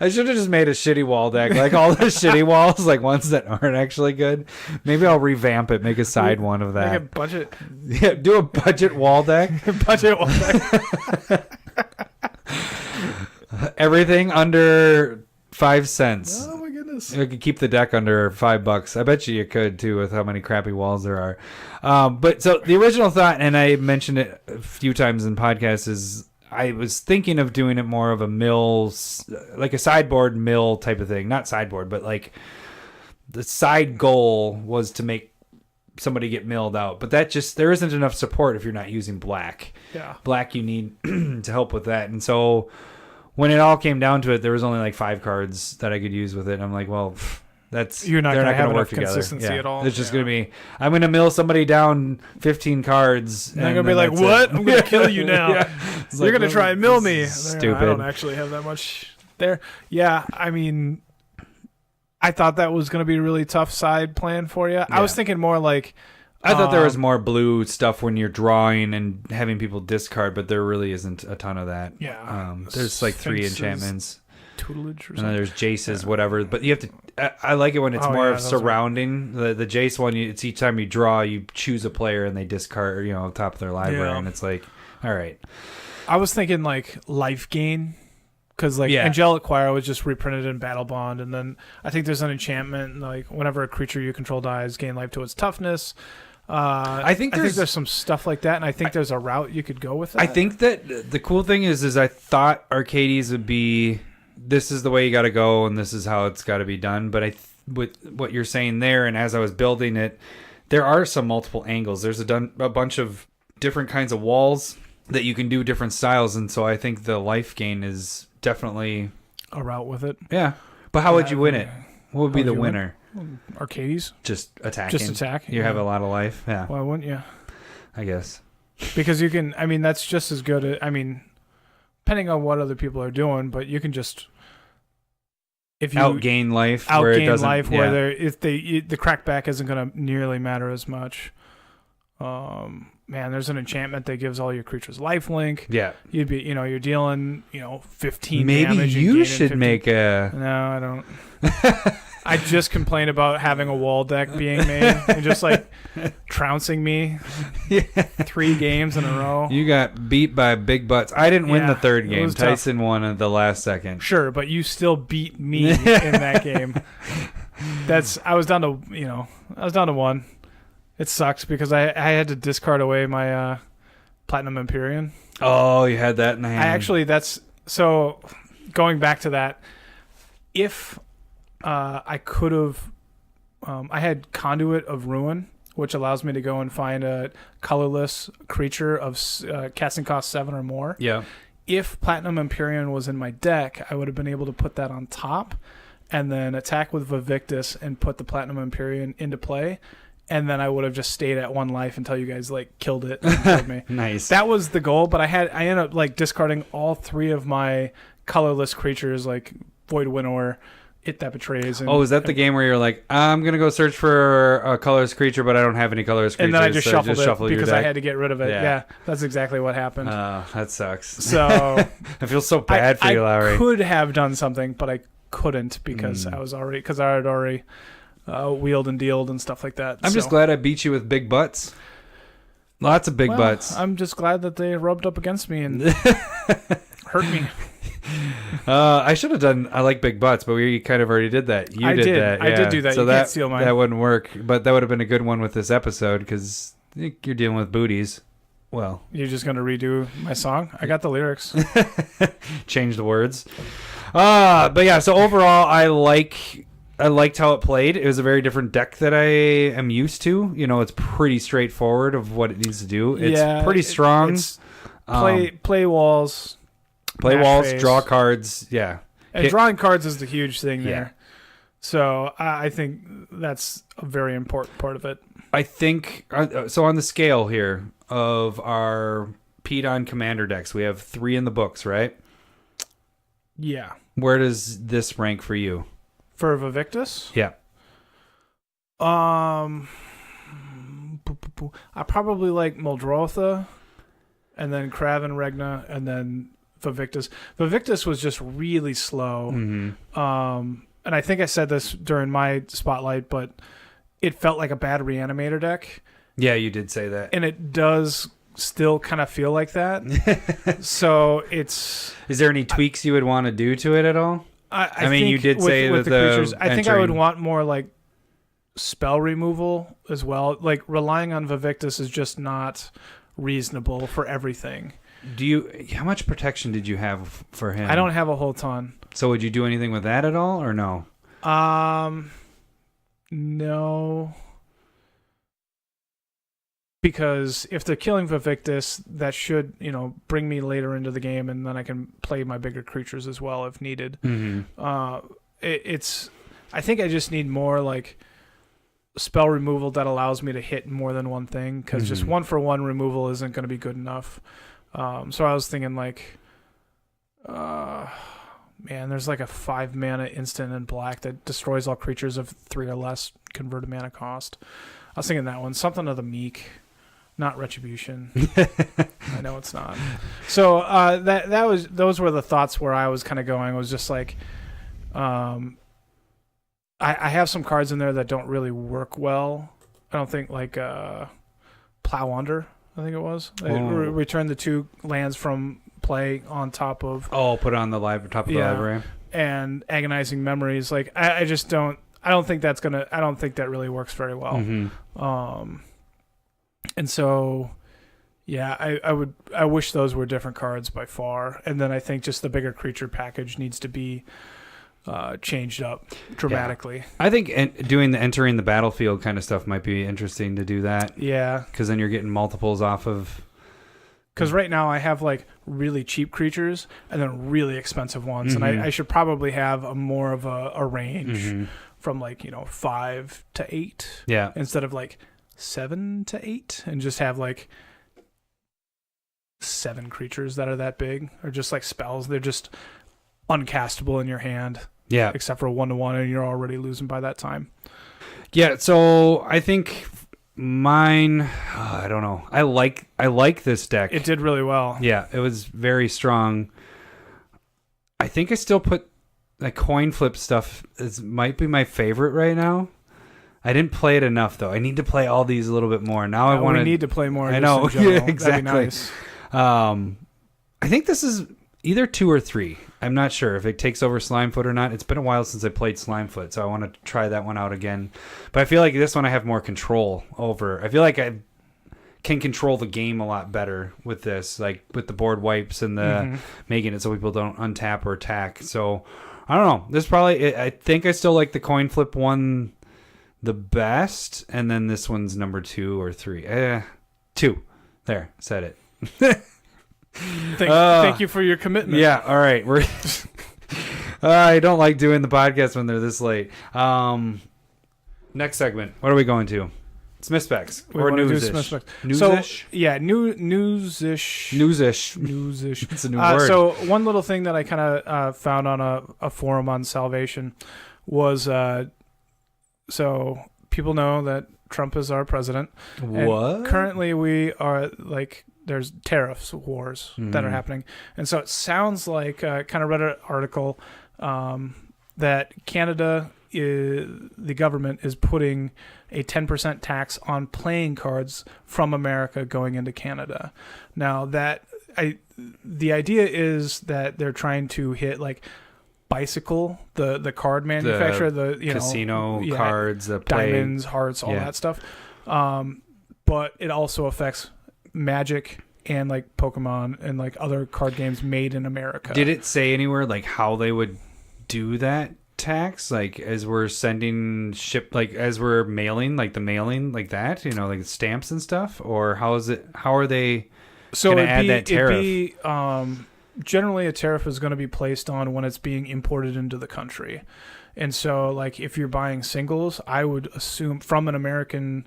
have just made a shitty wall deck, like all the shitty walls, like ones that aren't actually good. Maybe I'll revamp it, make a side one of that. Make a budget. Yeah, do a budget wall deck. Budget wall deck. Everything under 5 cents. Oh my goodness. You could keep the deck under $5. I bet you could too, with how many crappy walls there are. But so the original thought, and I mentioned it a few times in podcasts, is I was thinking of doing it more of a mill, like a sideboard mill type of thing. Not sideboard, but like the side goal was to make somebody get milled out. But that just, there isn't enough support if you're not using black. Yeah. Black you need to help with that. And so when it all came down to it, there was only like 5 cards that I could use with it. And I'm like, well, you're not going to have work enough consistency at all. It's just going to be, I'm going to mill somebody down 15 cards. And they're going to be like, what? I'm going to kill you now. You're going to try and mill me. Stupid. I don't actually have that much there. Yeah, I mean, I thought that was going to be a really tough side plan for you. Yeah. I was thinking more like... I thought there was more blue stuff when you're drawing and having people discard, but there really isn't a ton of that. Yeah. There's like 3 enchantments. Tutelage or something. And then there's Jaces, whatever. But you have to... I like it when it's more of surrounding. The Jace one, it's each time you draw, you choose a player and they discard, top of their library. Yeah. And it's like, all right. I was thinking like life gain. Because Angelic Choir was just reprinted in Battle Bond, and then I think there's an enchantment like whenever a creature you control dies, gain life to its toughness. I think there's some stuff like that, and I think there's a route you could go with that. I think that the cool thing is I thought Arcades would be, this is the way you got to go, and this is how it's got to be done. But with what you're saying there, and as I was building it, there are some multiple angles. There's a bunch of different kinds of walls that you can do different styles, and so I think the life gain is definitely a route with it. Yeah, but how would you win it? What would be the winner? Arcades. Just attacking. Just attack. You have a lot of life. Yeah. Why wouldn't you? I guess. Because you can. I mean, that's just as good. Depending on what other people are doing, but you can just. If you outgain life, where the crackback isn't going to nearly matter as much. Man, there's an enchantment that gives all your creatures lifelink. Yeah, you'd be, you're dealing, 15 maybe damage. You should make a. No, I don't. I just complain about having a wall deck being made and just like trouncing me 3 games in a row. You got beat by big butts. I didn't win the third game. Tyson won at the last second. Sure, but you still beat me in that game. I was down to 1. It sucks because I had to discard away my Platinum Empyrean. Oh, you had that in the hand. So going back to that, if I could have, I had Conduit of Ruin, which allows me to go and find a colorless creature of casting cost 7 or more. Yeah. If Platinum Empyrean was in my deck, I would have been able to put that on top and then attack with Vivictus and put the Platinum Empyrean into play. And then I would have just stayed at 1 life until you guys killed it and killed me. Nice. That was the goal, but I ended up discarding all 3 of my colorless creatures like Void Winnower, It That Betrays. And, is that the game where you're like, I'm gonna go search for a colorless creature, but I don't have any colorless creatures, and then I just shuffled it because I deck. had to get rid of it. Yeah, that's exactly what happened. That sucks. So I feel so bad for you, Lowry. I could have done something, but I couldn't because I had already wheeled and dealed and stuff like that. I'm just glad I beat you with big butts. Lots of big butts. I'm just glad that they rubbed up against me and hurt me. I should have done I like big butts, but we kind of already did that. You did that. I did do that. So you can't steal mine. That wouldn't work, but that would have been a good one with this episode because you're dealing with booties. Well, you're just going to redo my song? I got the lyrics. Change the words. But yeah, so overall I liked how it played. It was a very different deck that I am used to. It's pretty straightforward of what it needs to do. It's pretty strong. It's play walls. Play walls, phase. Draw cards, yeah. And drawing cards is the huge thing there. So I think that's a very important part of it. I think, so on the scale here of our Pedon Commander decks, we have 3 in the books, right? Yeah. Where does this rank for you? For Vivictus? Yeah. I probably like Muldrotha, and then Kraven Regna, and then Vivictus. Vivictus was just really slow. Mm-hmm. And I think I said this during my spotlight, but it felt like a bad Reanimator deck. Yeah, you did say that. And it does still kind of feel like that. So it's... Is there any tweaks you would want to do to it at all? I mean, you did say with that the creatures. I think I would entering... want more like spell removal as well. Like relying on Vivictus is just not reasonable for everything. How much protection did you have for him? I don't have a whole ton. So would you do anything with that at all or no? No. Because if they're killing Vivictus, that should, bring me later into the game, and then I can play my bigger creatures as well if needed. Mm-hmm. I think I just need more like spell removal that allows me to hit more than one thing, because just 1-for-1 removal isn't going to be good enough. So I was thinking there's like a 5 mana instant in black that destroys all creatures of 3 or less converted mana cost. I was thinking that one, something of the Meek. Not Retribution. I know it's not. So those were the thoughts where I was kind of going. It was just like, I have some cards in there that don't really work well. I don't think Plow Under, I think it was. Return the 2 lands from play on top of. Oh, put it on the top of the library. And Agonizing Memories. I just don't. I don't think that really works very well. Mm-hmm. And so, yeah, I wish those were different cards by far. And then I think just the bigger creature package needs to be changed up dramatically. Yeah. I think doing the entering the battlefield kind of stuff might be interesting to do that. Yeah. Because then you're getting multiples off of... Because right now I have really cheap creatures and then really expensive ones. Mm-hmm. And I should probably have more of a range from like 5 to 8 Yeah. instead of like 7 to 8, and just have like 7 creatures that are that big, or just like spells. They're just uncastable in your hand, Yeah. except for 1/1, and you're already losing by that time. Yeah. So I think mine. I don't know. I like this deck. It did really well. Yeah, it was very strong. I think I still put the coin flip stuff might be my favorite right now. I didn't play it enough though. I need to play all these a little bit more. Now I want to. We need to play more. I know. In general. Yeah, exactly. That'd be nice. I think this is either 2 or 3. I'm not sure if it takes over Slimefoot or not. It's been a while since I played Slimefoot, so I want to try that one out again. But I feel like this one I have more control over. I feel like I can control the game a lot better with this, like with the board wipes and the making it so people don't untap or attack. So I don't know. This probably, I think I still like the coin flip one the best, and then this one's number 2 or 3. 2. There, said it. Thank you for your commitment. Yeah, all right. We're I don't like doing the podcast when they're this late. Next segment. What are we going to? Smith specs or news-ish? News-ish? So, yeah, news-ish. News-ish. News-ish. It's a new word. So one little thing that I kind of found on a forum on Salvation was, so people know that Trump is our president. What? And currently we are like, there's tariffs wars that are happening. And so it sounds like, kind of read an article that Canada, the government is putting a 10% tax on playing cards from America going into Canada. Now the idea is that they're trying to hit like Bicycle, the card manufacturer, the casino cards, the play, diamonds, hearts, all that stuff. But it also affects Magic and like Pokemon and like other card games made in America. Did it say anywhere like how they would do that tax? Like as we're sending like as we're mailing, like the mailing like that, like stamps and stuff? Or how are they going to add that tariff? Generally a tariff is going to be placed on when it's being imported into the country. And so like if you're buying singles, I would assume from an American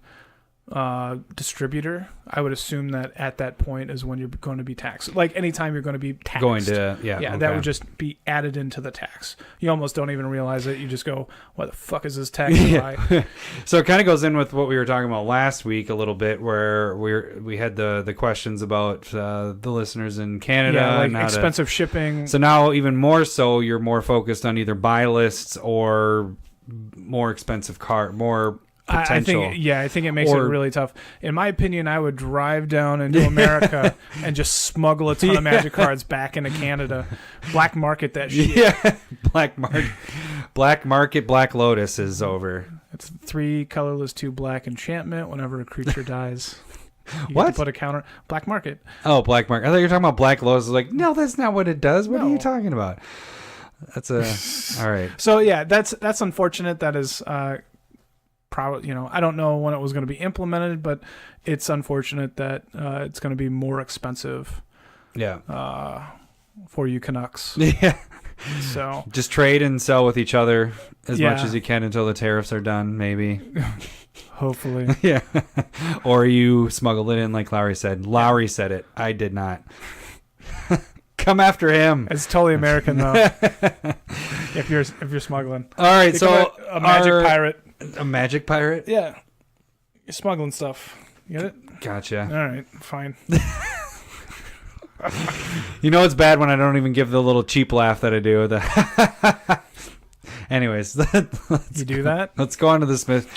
distributor, I would assume that at that point is when you're going to be taxed. Like anytime you're going to be taxed. That would just be added into the tax. You almost don't even realize it. You just go, what the fuck is this tax? So it kind of goes in with what we were talking about last week a little bit, where we had the questions about the listeners in Canada. Like expensive shipping. So now even more so, you're more focused on either buy lists or more expensive more potential. I think it makes it really tough. In my opinion, I would drive down into America and just smuggle a ton of Magic cards back into Canada. Black market that shit. Yeah, black market, Black Lotus is over. It's 3 colorless, 2 black enchantment. Whenever a creature dies, you what? get to put a counter. Black market. Oh, black market. I thought you were talking about Black Lotus. I was like, no, that's not what it does. What are you talking about? That's all right. So yeah, that's unfortunate. That is. Probably, I don't know when it was going to be implemented, but it's unfortunate that it's going to be more expensive. Yeah. For you Canucks. Yeah. So just trade and sell with each other as much as you can until the tariffs are done, maybe. Hopefully. Yeah. Or you smuggled it in, like Lowry said. Lowry said it. I did not. Come after him. It's totally American though. if you're smuggling. All right, so a magic pirate. A magic pirate? Yeah. You're smuggling stuff. You get it? Gotcha. All right, fine. It's bad when I don't even give the little cheap laugh that I do. Anyways, you do that? Let's go on to the Smith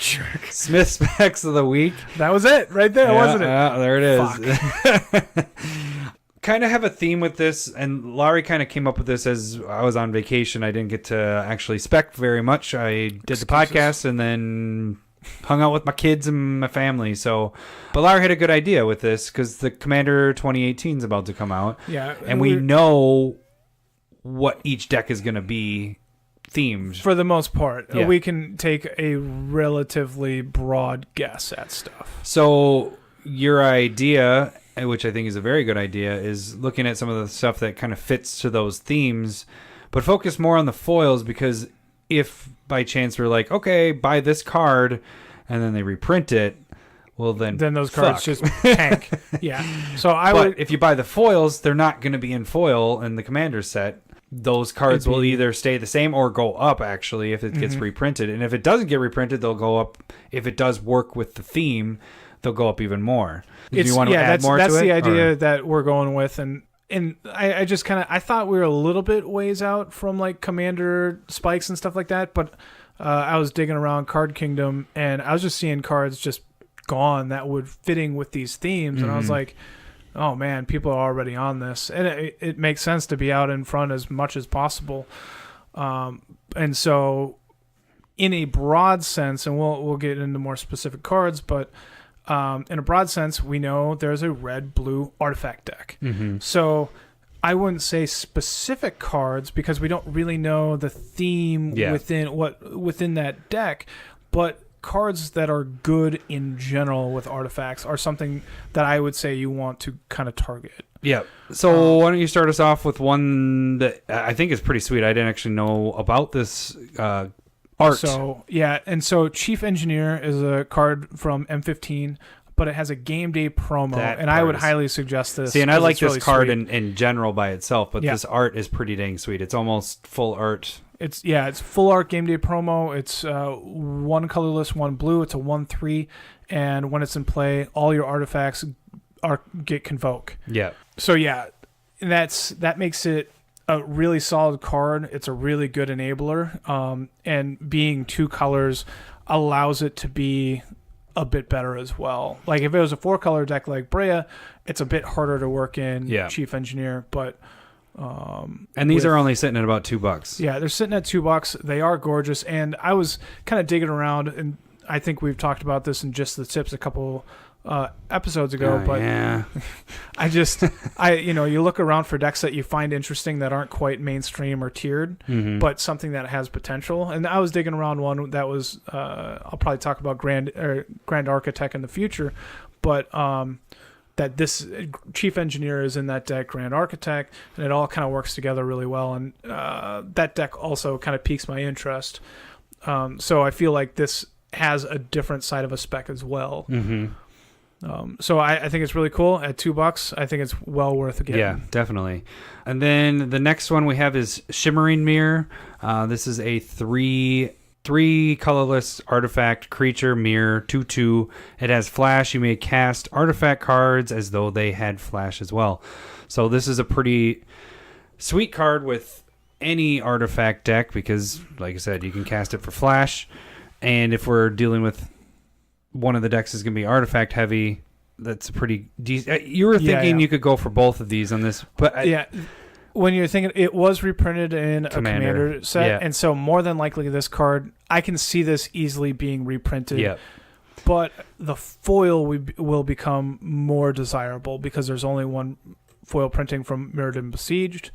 specs of the week. That was it right there, wasn't it? Yeah, there it is. Kind of have a theme with this, and Laurie kind of came up with this as I was on vacation. I didn't get to actually spec very much. I did the podcast and then hung out with my kids and my family. So, but Laurie had a good idea with this because the Commander 2018 is about to come out. Yeah, and we know what each deck is going to be themed for the most part. Yeah. We can take a relatively broad guess at stuff. So your idea, which I think is a very good idea, is looking at some of the stuff that kind of fits to those themes, but focus more on the foils because if by chance we're like, okay, buy this card, and then they reprint it, well then those cards just tank. Yeah. So but if you buy the foils, they're not going to be in foil in the Commander set. Those cards will either stay the same or go up, actually, if it gets reprinted. And if it doesn't get reprinted, they'll go up. If it does work with the theme, they'll go up even more. Do you want to add more to it? That's the idea that we're going with. And I just kind of, I thought we were a little bit ways out from like Commander spikes and stuff like that. But I was digging around Card Kingdom, and I was just seeing cards just gone that would fitting with these themes. And I was like, oh man, people are already on this, and it makes sense to be out in front as much as possible. And so, in a broad sense, and we'll get into more specific cards, but in a broad sense, we know there's a red-blue artifact deck. So I wouldn't say specific cards because we don't really know the theme within that deck, but cards that are good in general with artifacts are something that I would say you want to kind of target. Yeah. So why don't you start us off with one that I think is pretty sweet. I didn't actually know about this art. So, yeah. And so Chief Engineer is a card from M15, but it has a game day promo, and I would highly suggest this. See, and I like this really card in general by itself, but this art is pretty dang sweet. It's almost full art. It's full art game day promo. It's one colorless, one blue. It's a 1/3, and when it's in play, all your artifacts get convoke. Yeah. So yeah, that makes it a really solid card. It's a really good enabler, and being 2 colors allows it to be a bit better as well. Like if it was a 4-color deck like Brea, it's a bit harder to work in Chief Engineer, but. And these are only sitting at about $2. Yeah, they're sitting at $2. They are gorgeous, and I was kind of digging around, and I think we've talked about this in Just the Tips a couple episodes ago. But yeah, you look around for decks that you find interesting that aren't quite mainstream or tiered, but something that has potential. And I was digging around one that was I'll probably talk about Grand Architect in the future, but. That this Chief Engineer is in that deck, Grand Architect, and it all kind of works together really well. And that deck also kind of piques my interest. So I feel like this has a different side of a spec as well. So I think it's really cool. At $2, I think it's well worth getting. Yeah, definitely. And then the next one we have is Shimmering Mirror. This is a 3 colorless artifact creature mirror 2/2. It has flash. You may cast artifact cards as though they had flash as well. So this is a pretty sweet card with any artifact deck because, like I said, you can cast it for flash. And if we're dealing with one of the decks is going to be artifact heavy, that's a pretty decent. You were thinking you could go for both of these on this, but when you're thinking it was reprinted in a Commander set, and so more than likely this card, I can see this easily being reprinted. Yeah. But the foil will become more desirable because there's only one foil printing from Mirrodin Besieged,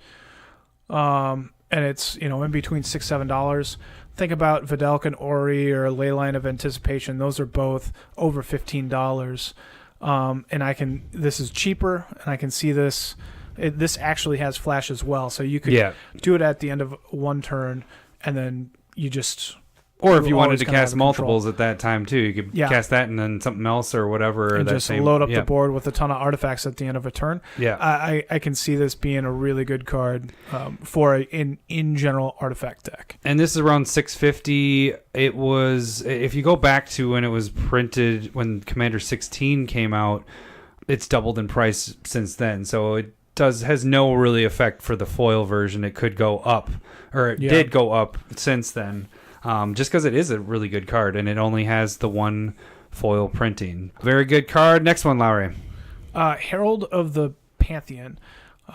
and it's in between $6-7. Think about Vidalcan Ori or Leyline of Anticipation; those are both over $15. And this is cheaper, and I can see this. This actually has flash as well, so you could do it at the end of one turn, and then you just... Or if you wanted to cast multiples at that time, too, you could cast that and then something else or whatever. And just load up the board with a ton of artifacts at the end of a turn. Yeah. I can see this being a really good card for an in-general artifact deck. And this is around $650. It was... If you go back to when it was printed, when Commander 16 came out, it's doubled in price since then, so it has no really effect for the foil version. It could go up, or it did go up since then, just because it is a really good card and it only has the one foil printing. Very good card. Next one, Lowry. Herald of the Pantheon.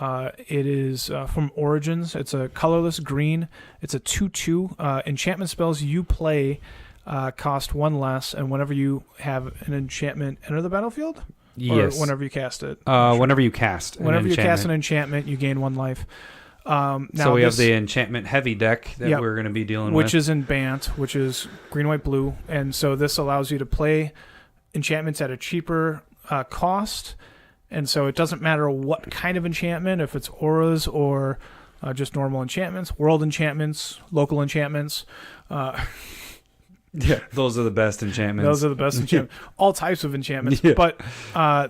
It is from Origins. It's a colorless green. It's a 2/2. Enchantment spells you play cost 1 less, and whenever you have an enchantment enter the battlefield. Yes. Or whenever you cast it. Whenever you cast an enchantment, you gain 1 life. Now so we have the enchantment heavy deck that we're going to be dealing with. Which is in Bant, which is green, white, blue. And so this allows you to play enchantments at a cheaper cost. And so it doesn't matter what kind of enchantment, if it's auras or just normal enchantments, world enchantments, local enchantments. Yeah, those are the best enchantments. Those are the best enchantments. All types of enchantments. Yeah. But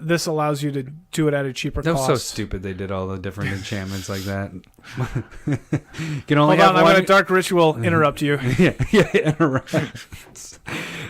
this allows you to do it at a cheaper That was cost. so stupid they did all the different enchantments like that. You can only Hold have on, I'm one. going to Dark Ritual interrupt you. yeah, interruptions.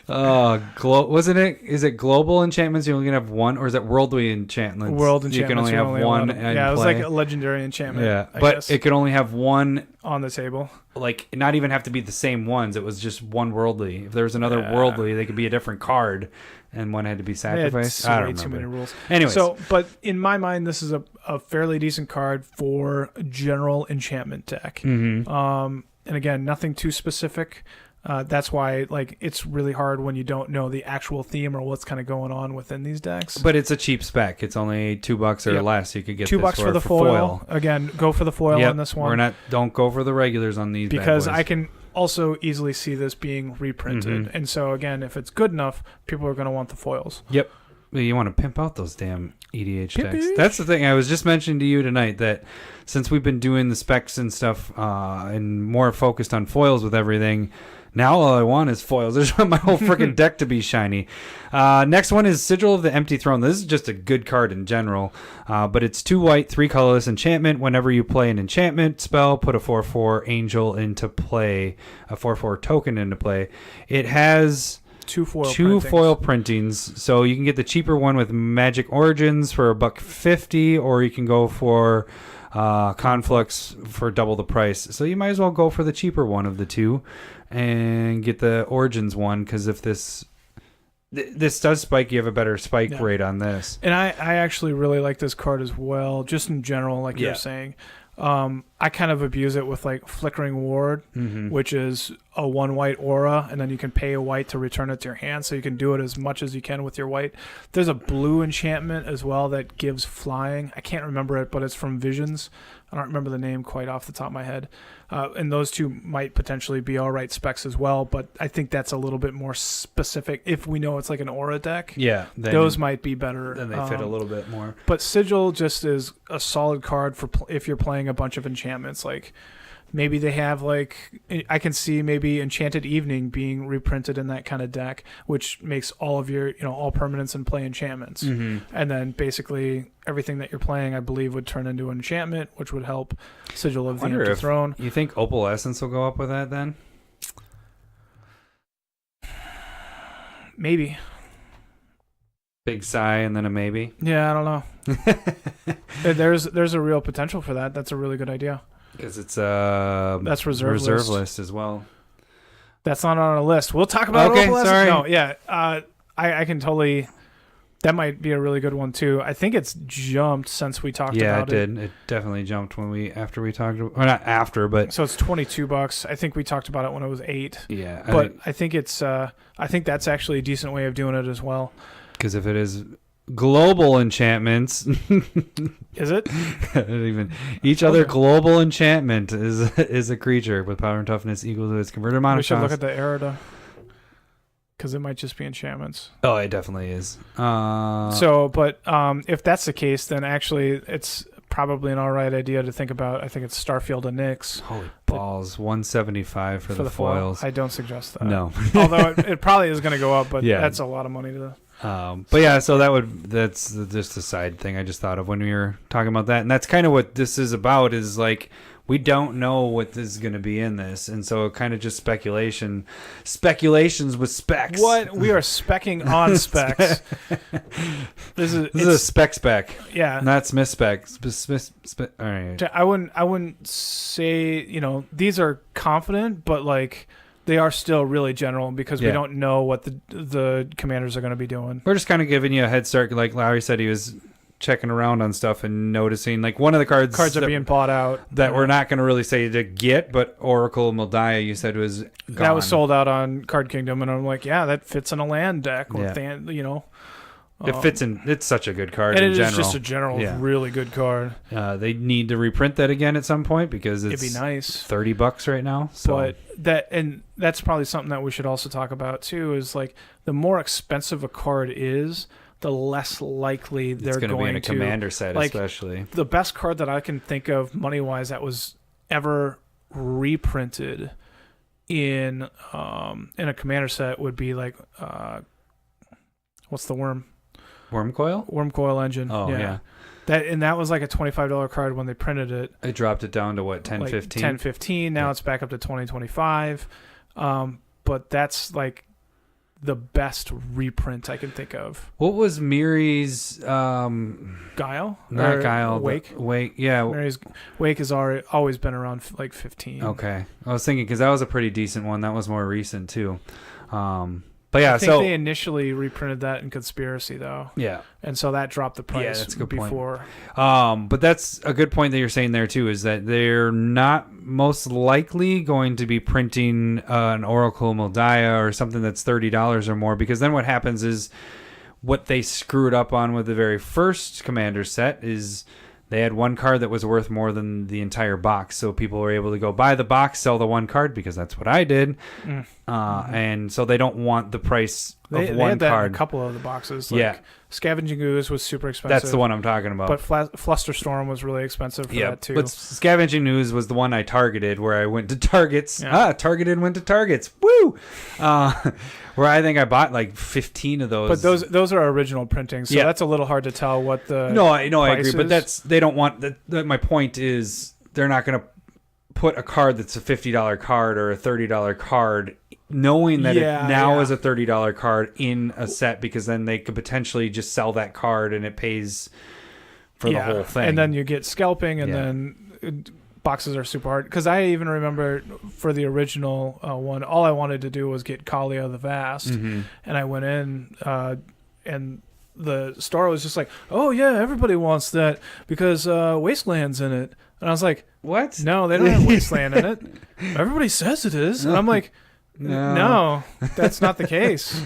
Wasn't it? Is it global enchantments? You only can have one, or is it worldly enchantments? World enchantments. You can only have one. Yeah, it was like a legendary enchantment. Yeah, I but guess, it could only have one. on the table. Like, not even have to be the same ones. It was just one worldly. If there was another worldly, they could be a different card, and one had to be sacrificed. I don't way too many remember. rules. Anyways, So, but in my mind, this is a fairly decent card for general enchantment deck. mhm. And again, nothing too specific. That's why, like, it's really hard when you don't know the actual theme or what's kind of going on within these decks. But it's a cheap spec. It's only $2 or Yep. less. You could get $2 this for the foil. Again, go for the foil Yep. on this one. Don't go for the regulars on these Because bad boys. I can also easily see this being reprinted. Mhm. And so, again, if it's good enough, people are going to want the foils. Yep. You want to pimp out those damn EDH decks. Pimp. That's the thing. I was just mentioning to you tonight that since we've been doing the specs and stuff and more focused on foils with everything, now all I want is foils. I just want my whole freaking deck to be shiny. Next one is Sigil of the Empty Throne. This is just a good card in general, but it's 2 white, 3 colorless enchantment. Whenever you play an enchantment spell, put a 4/4 angel into play, a 4/4 token into play. It has Two foil printings, so you can get the cheaper one with Magic Origins for $1.50, or you can go for Conflux for double the price. So you might as well go for the cheaper one of the two and get the Origins one, because if this does spike, you have a better spike rate on this. And I actually really like this card as well, just in general, like Yeah. you're saying. I kind of abuse it with like Flickering Ward, Mm-hmm. which is a 1 white aura, and then you can pay a white to return it to your hand, so you can do it as much as you can with your white. There's a blue enchantment as well that gives flying. I can't remember it, but it's from Visions. I don't remember the name quite off the top of my head. And those two might potentially be all right specs as well, but I think that's a little bit more specific. If we know it's like an aura deck, Yeah, those might be better. then they fit a little bit more. But Sigil just is a solid card for if you're playing a bunch of enchantments. Like maybe they have like, I can see maybe Enchanted Evening being reprinted in that kind of deck, which makes all of your, all permanents in play enchantments. Mm-hmm. And then basically everything that you're playing, I believe, would turn into an enchantment, which would help Sigil of the Empty Throne. You think Opal Essence will go up with that then? Maybe. Big sigh and then a maybe. Yeah, I don't know. There's a real potential for that. That's a really good idea. Because it's That's reserve list as well. That's not on our list. We'll talk about Okay, Opal Essence. sorry. No, yeah. I can totally. That might be a really good one too. I think it's jumped since we talked about it. Yeah, it did. It definitely jumped after we talked. Or not after, but So it's $22. I think we talked about it when it was $8. yeah. But I think it's. I think that's actually a decent way of doing it as well. Because if it is global enchantments, Is it? each other global enchantment is a creature with power and toughness equal to its converted amount We of should look cost. at the errata. Because it might just be enchantments. Oh, it definitely is. But if that's the case, then actually it's probably an all right idea to think about. I think it's Starfield and Nyx Holy balls, 175 for the foil. foils. I don't suggest that. No. Although it probably is going to go up, but Yeah. that's a lot of money to. But yeah, so that's just a side thing I just thought of when we were talking about that, and that's kind of what this is about. Is like we don't know what this is going to be in this, and so kind of just speculations with specs. What we are specking on specs. This is a spec, yeah. not Smith spec. All right. I wouldn't say these are confident, but like they are still really general because we don't know what the commanders are going to be doing. We're just kind of giving you a head start. Like Larry said, he was checking around on stuff and noticing like one of the cards are being bought out that we're not going to really say to get, but Oracle Moldiah you said was gone. That was sold out on Card Kingdom, and I'm like, yeah, that fits in a land deck with it fits in. It's such a good card and in it general. is just a general really good card. They need to reprint that again at some point because it's It'd be nice. $30 right now. So. But that's probably something that we should also talk about too. Is like the more expensive a card is, the less likely they're it's going to be in a to commander set, like, especially. The best card that I can think of money wise that was ever reprinted in a commander set would be like what's the worm? Worm Coil? Worm Coil Engine. Oh, yeah. That was like a $25 card when they printed it. It dropped it down to what, 10, like 15? 10, 15. Now it's back up to 20, 25. But that's like the best reprint I can think of. What was Miri's Guile? Not Guile. Wake? Wake, yeah. Miri's Wake has always been around like 15. Okay. I was thinking, because that was a pretty decent one. That was more recent, too. But yeah, I think they initially reprinted that in Conspiracy, though. Yeah. And so that dropped the price that's a good before. Point. But that's a good point that you're saying there, too, is that they're not most likely going to be printing an Oracle Moldiah or something that's $30 or more, because then what happens is what they screwed up on with the very first Commander set is they had one card that was worth more than the entire box. So people were able to go buy the box, sell the one card, because that's what I did. And so they don't want the price of they one had that card. In a couple of the boxes. Like Scavenging Ooze was super expensive. That's the one I'm talking about. But Flusterstorm was really expensive for that, too. But Scavenging Ooze was the one I targeted, where I went to Targets. Targeted and went to Targets. Woo! Where I think I bought like 15 of those. But those are original printings, so that's a little hard to tell what the I agree. is. But they don't want that. My point is they're not going to put a card that's a $50 card or a $30 card, knowing that it now is a $30 card in a set, because then they could potentially just sell that card and it pays for the whole thing. And then you get scalping, and then boxes are super hard. Because I even remember for the original one, all I wanted to do was get Kalia the Vast, and I went in and the store was just like, "Oh yeah, everybody wants that because Wasteland's in it," and I was like, "What? No, they don't have Wasteland in it. Everybody says it is," and I'm like, No, that's not the case.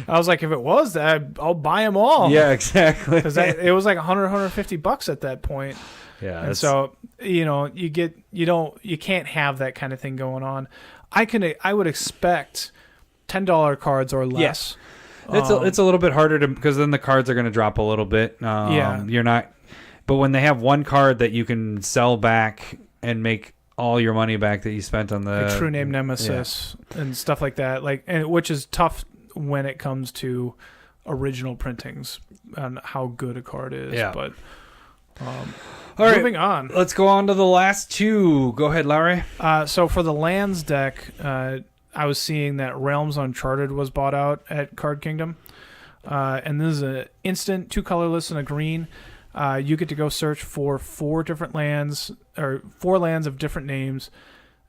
I was like, if it was that, I'll buy them all. Yeah, exactly. Because it was like $150 at that point. Yeah, and so you can't have that kind of thing going on. I would expect $10 cards or less. Yeah. It's a little bit harder to, because then the cards are going to drop a little bit. You're not, but when they have one card that you can sell back and make all your money back that you spent on the True Name Nemesis and stuff like that, which is tough when it comes to original printings and how good a card is. Yeah. But all right, moving on. Let's go on to the last two. Go ahead, Lowry. So for the lands deck, I was seeing that Realms Uncharted was bought out at Card Kingdom. And this is an instant, 2 colorless and a green. You get to go search for 4 different lands, or 4 lands of different names,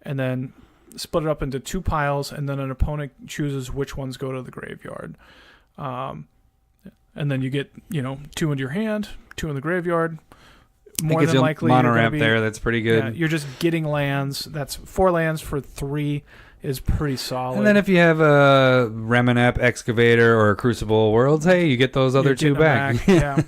and then split it up into 2 piles, and then an opponent chooses which ones go to the graveyard. And then you get, 2 into your hand, 2 in the graveyard. More than likely, mono ramp there. That's pretty good. Yeah, you're just getting lands. That's 4 lands for 3 is pretty solid. And then if you have a Reminap Excavator or a Crucible Worlds, hey, you get those other 2 back. Yeah.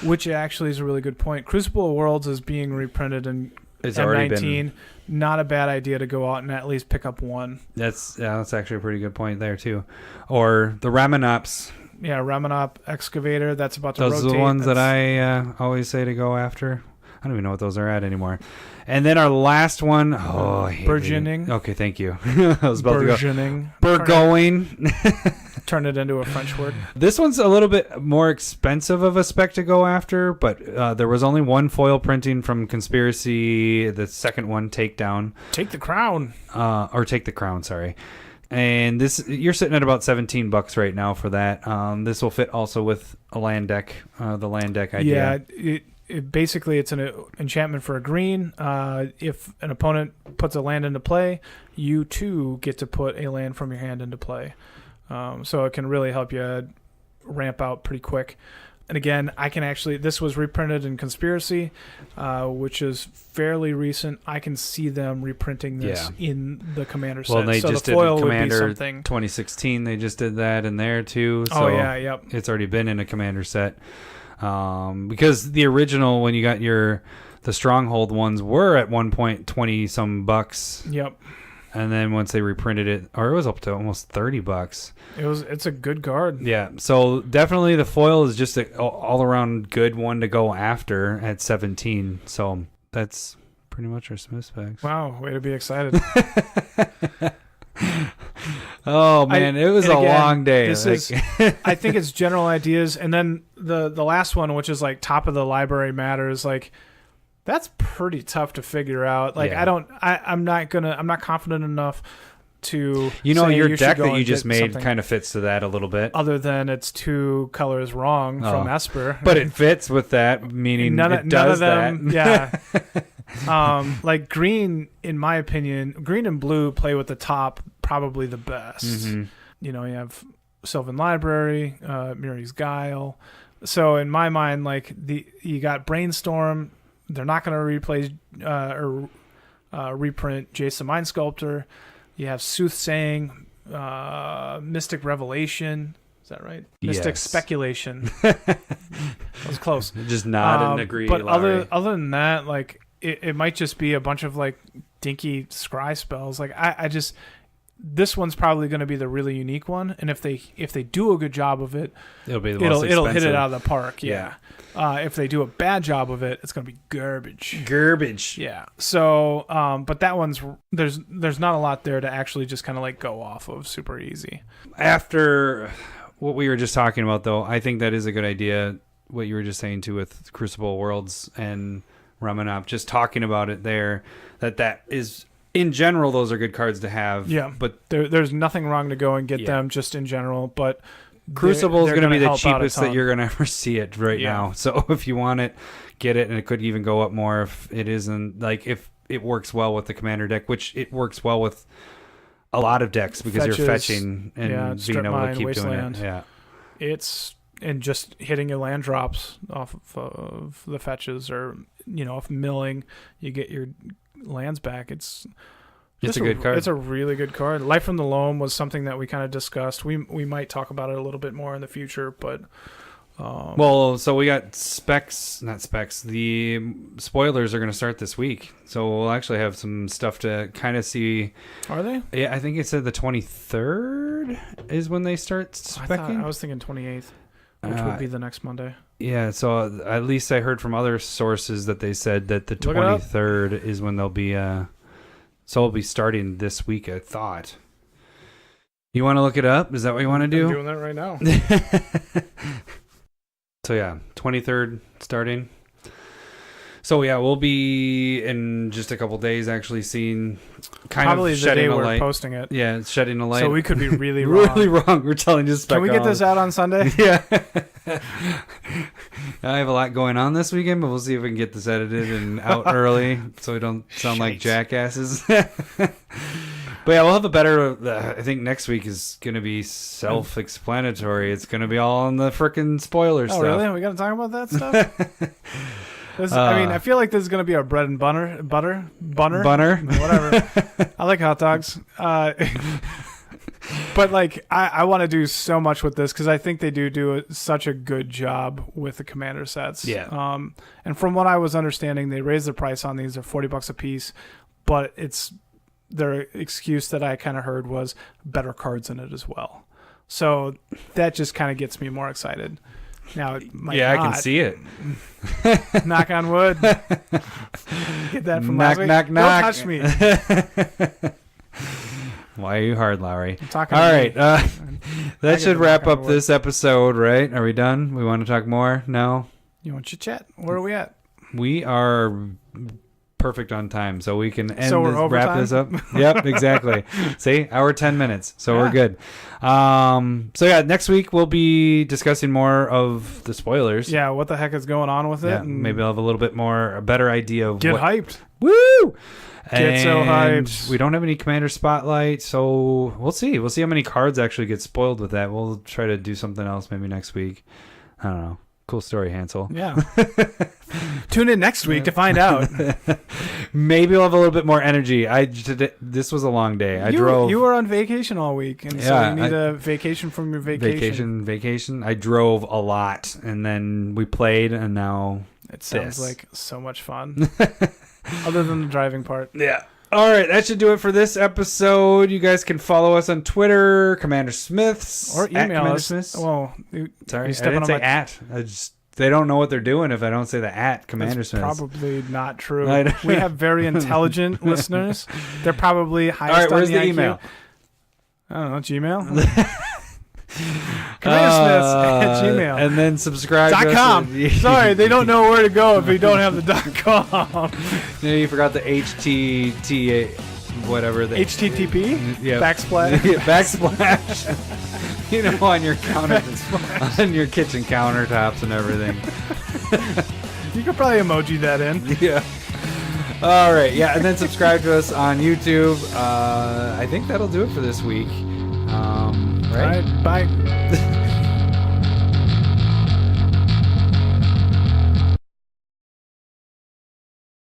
Which actually is a really good point. Crucible Worlds is being reprinted in M19. Not a bad idea to go out and at least pick up 1. That's actually a pretty good point there too. Or the Raminops. Yeah, Ramanop Excavator. That's about to rotate. Those are the ones that I always say to go after. I don't even know what those are at anymore. And then our last one, I hate Burgeoning. reading. Okay, thank you. I was about Burgeoning. to go. Burgoing. Turn it into a French word. This one's a little bit more expensive of a spec to go after, but there was only 1 foil printing from Conspiracy. The second one, Takedown. Take the Crown. Or Take the Crown, sorry. And this, you're sitting at about $17 right now for that. This will fit also with a land deck, the land deck idea. Yeah, basically it's an enchantment for a green. If an opponent puts a land into play, you too get to put a land from your hand into play. So it can really help you ramp out pretty quick. And again, this was reprinted in Conspiracy, which is fairly recent. I can see them reprinting this in the Commander set. Well, they so just the did foil Commander would be something. 2016. They just did that in there too. So yep. It's already been in a Commander set. Because the original, when you got the Stronghold ones, were at one point $20 bucks. Yep. And then once they reprinted it, or it was up to almost $30. It's a good card. Yeah. So definitely the foil is just an all around good one to go after at 17. So that's pretty much our Smith specs. Wow, way to be excited. Oh man, it was a long day. I think it's general ideas, and then the last one, which is like top of the library matters, like that's pretty tough to figure out. Like I'm not confident enough to your deck that you just made kind of fits to that a little bit. Other than it's 2 colors wrong from Esper, but it fits with that, meaning none of them. Yeah. Like green, in my opinion, green and blue play with the top probably the best. Mm-hmm. You have Sylvan Library, Miri's Guile. So in my mind, like you got Brainstorm. They're not going to replace or reprint Jason Mind Sculptor. You have Soothsaying, Mystic Revelation. Is that right? Yes. Mystic Speculation. That was close. Just nod and agree. But other than that, like it might just be a bunch of like dinky scry spells. Like I just this one's probably going to be the really unique one, and if they do a good job of it, it'll hit it out of the park. Yeah. If they do a bad job of it, it's going to be garbage. Yeah. So, but that one's there's not a lot there to actually just kind of like go off of. Super easy. After what we were just talking about, though, I think that is a good idea. What you were just saying too with Crucible Worlds and Ramanop, just talking about it there, that is. In general, those are good cards to have. Yeah, but there's nothing wrong to go and get them just in general. But Crucible is going to be the cheapest that you're going to ever see it now. So if you want it, get it, and it could even go up more if it isn't if it works well with the Commander deck, which it works well with a lot of decks because you're fetching and being able to keep Wasteland. Doing it. Yeah, and just hitting your land drops off of the fetches, or if milling, you get your lands back. It's a good card. It's a really good card. Life from the Loam was something that we kind of discussed. We might talk about it a little bit more in the future, but so we got not specs. The spoilers are going to start this week, so we'll actually have some stuff to kind of see. Are they? Yeah, I think it said the 23rd is when they start speccing. I was thinking 28th, which would be the next Monday. Yeah, so at least I heard from other sources that they said that the 23rd is when they'll be so we'll be starting this week, I thought. You want to look it up? Is that what you want to do? I'm doing that right now. So yeah, 23rd starting. So yeah, we'll be in just a couple days actually seeing probably of shedding the day a we're light. Posting it. Yeah, it's shedding a light. So we could be really wrong. Really wrong. We're telling you. Can we get this out on Sunday? Yeah. I have a lot going on this weekend, but we'll see if we can get this edited and out early so we don't sound like jackasses. But yeah, we'll have a better. I think next week is going to be self-explanatory. It's going to be all on the frickin' spoiler stuff. Oh, really? We got to talk about that stuff? I feel like this is going to be our bread and butter. Whatever. I like hot dogs. But like, I want to do so much with this because I think they do such a good job with the Commander sets. Yeah. And from what I was understanding, they raised the price on these. They're $40 a piece, but their excuse that I kind of heard was better cards in it as well. So that just kind of gets me more excited. Now, it might not. I can see it. Knock on wood. Get that from last week. Knock. Don't touch me. Why are you hard, Lowry? I'm talking. All right. That should wrap up this episode, right? Are we done? We want to talk more? No? You want to chat? Where are we at? We are perfect on time, so we can wrap this up. Yep, exactly. See, hour 10 minutes, so we're good. So yeah, next week we'll be discussing more of the spoilers. Yeah, what the heck is going on with it? Yeah, maybe I'll have a better idea of hyped. Woo! Get so hyped. We don't have any Commander Spotlight, so we'll see. We'll see how many cards actually get spoiled with that. We'll try to do something else maybe next week. I don't know. Cool story, Hansel. Yeah. Tune in next week to find out. Maybe we'll have a little bit more energy. This was a long day. You were on vacation all week, and so you need a vacation from your vacation. Vacation. I drove a lot, and then we played, and now it sounds like so much fun. Other than the driving part. Yeah. All right, that should do it for this episode. You guys can follow us on Twitter, CommanderSmiths, or email us. Smiths. Well, sorry, I didn't say at. I just They don't know what they're doing if I don't say the @ CommanderSmiths. That's probably not true. I know. We have very intelligent listeners. They're probably highest All right, where's on the IQ. email? I don't know, Gmail? CommanderSmiths@gmail.com. And then subscribe to us. .com. Sorry, they don't know where to go if we don't have the .com. No, you forgot the HTTA, whatever. The HTTP? Yeah. Backsplash? Yeah, backsplash. You know, on your counter, on your kitchen countertops and everything. You could probably emoji that in. Yeah. All right. Yeah, and then subscribe to us on YouTube. I think that'll do it for this week. Right? All right, bye.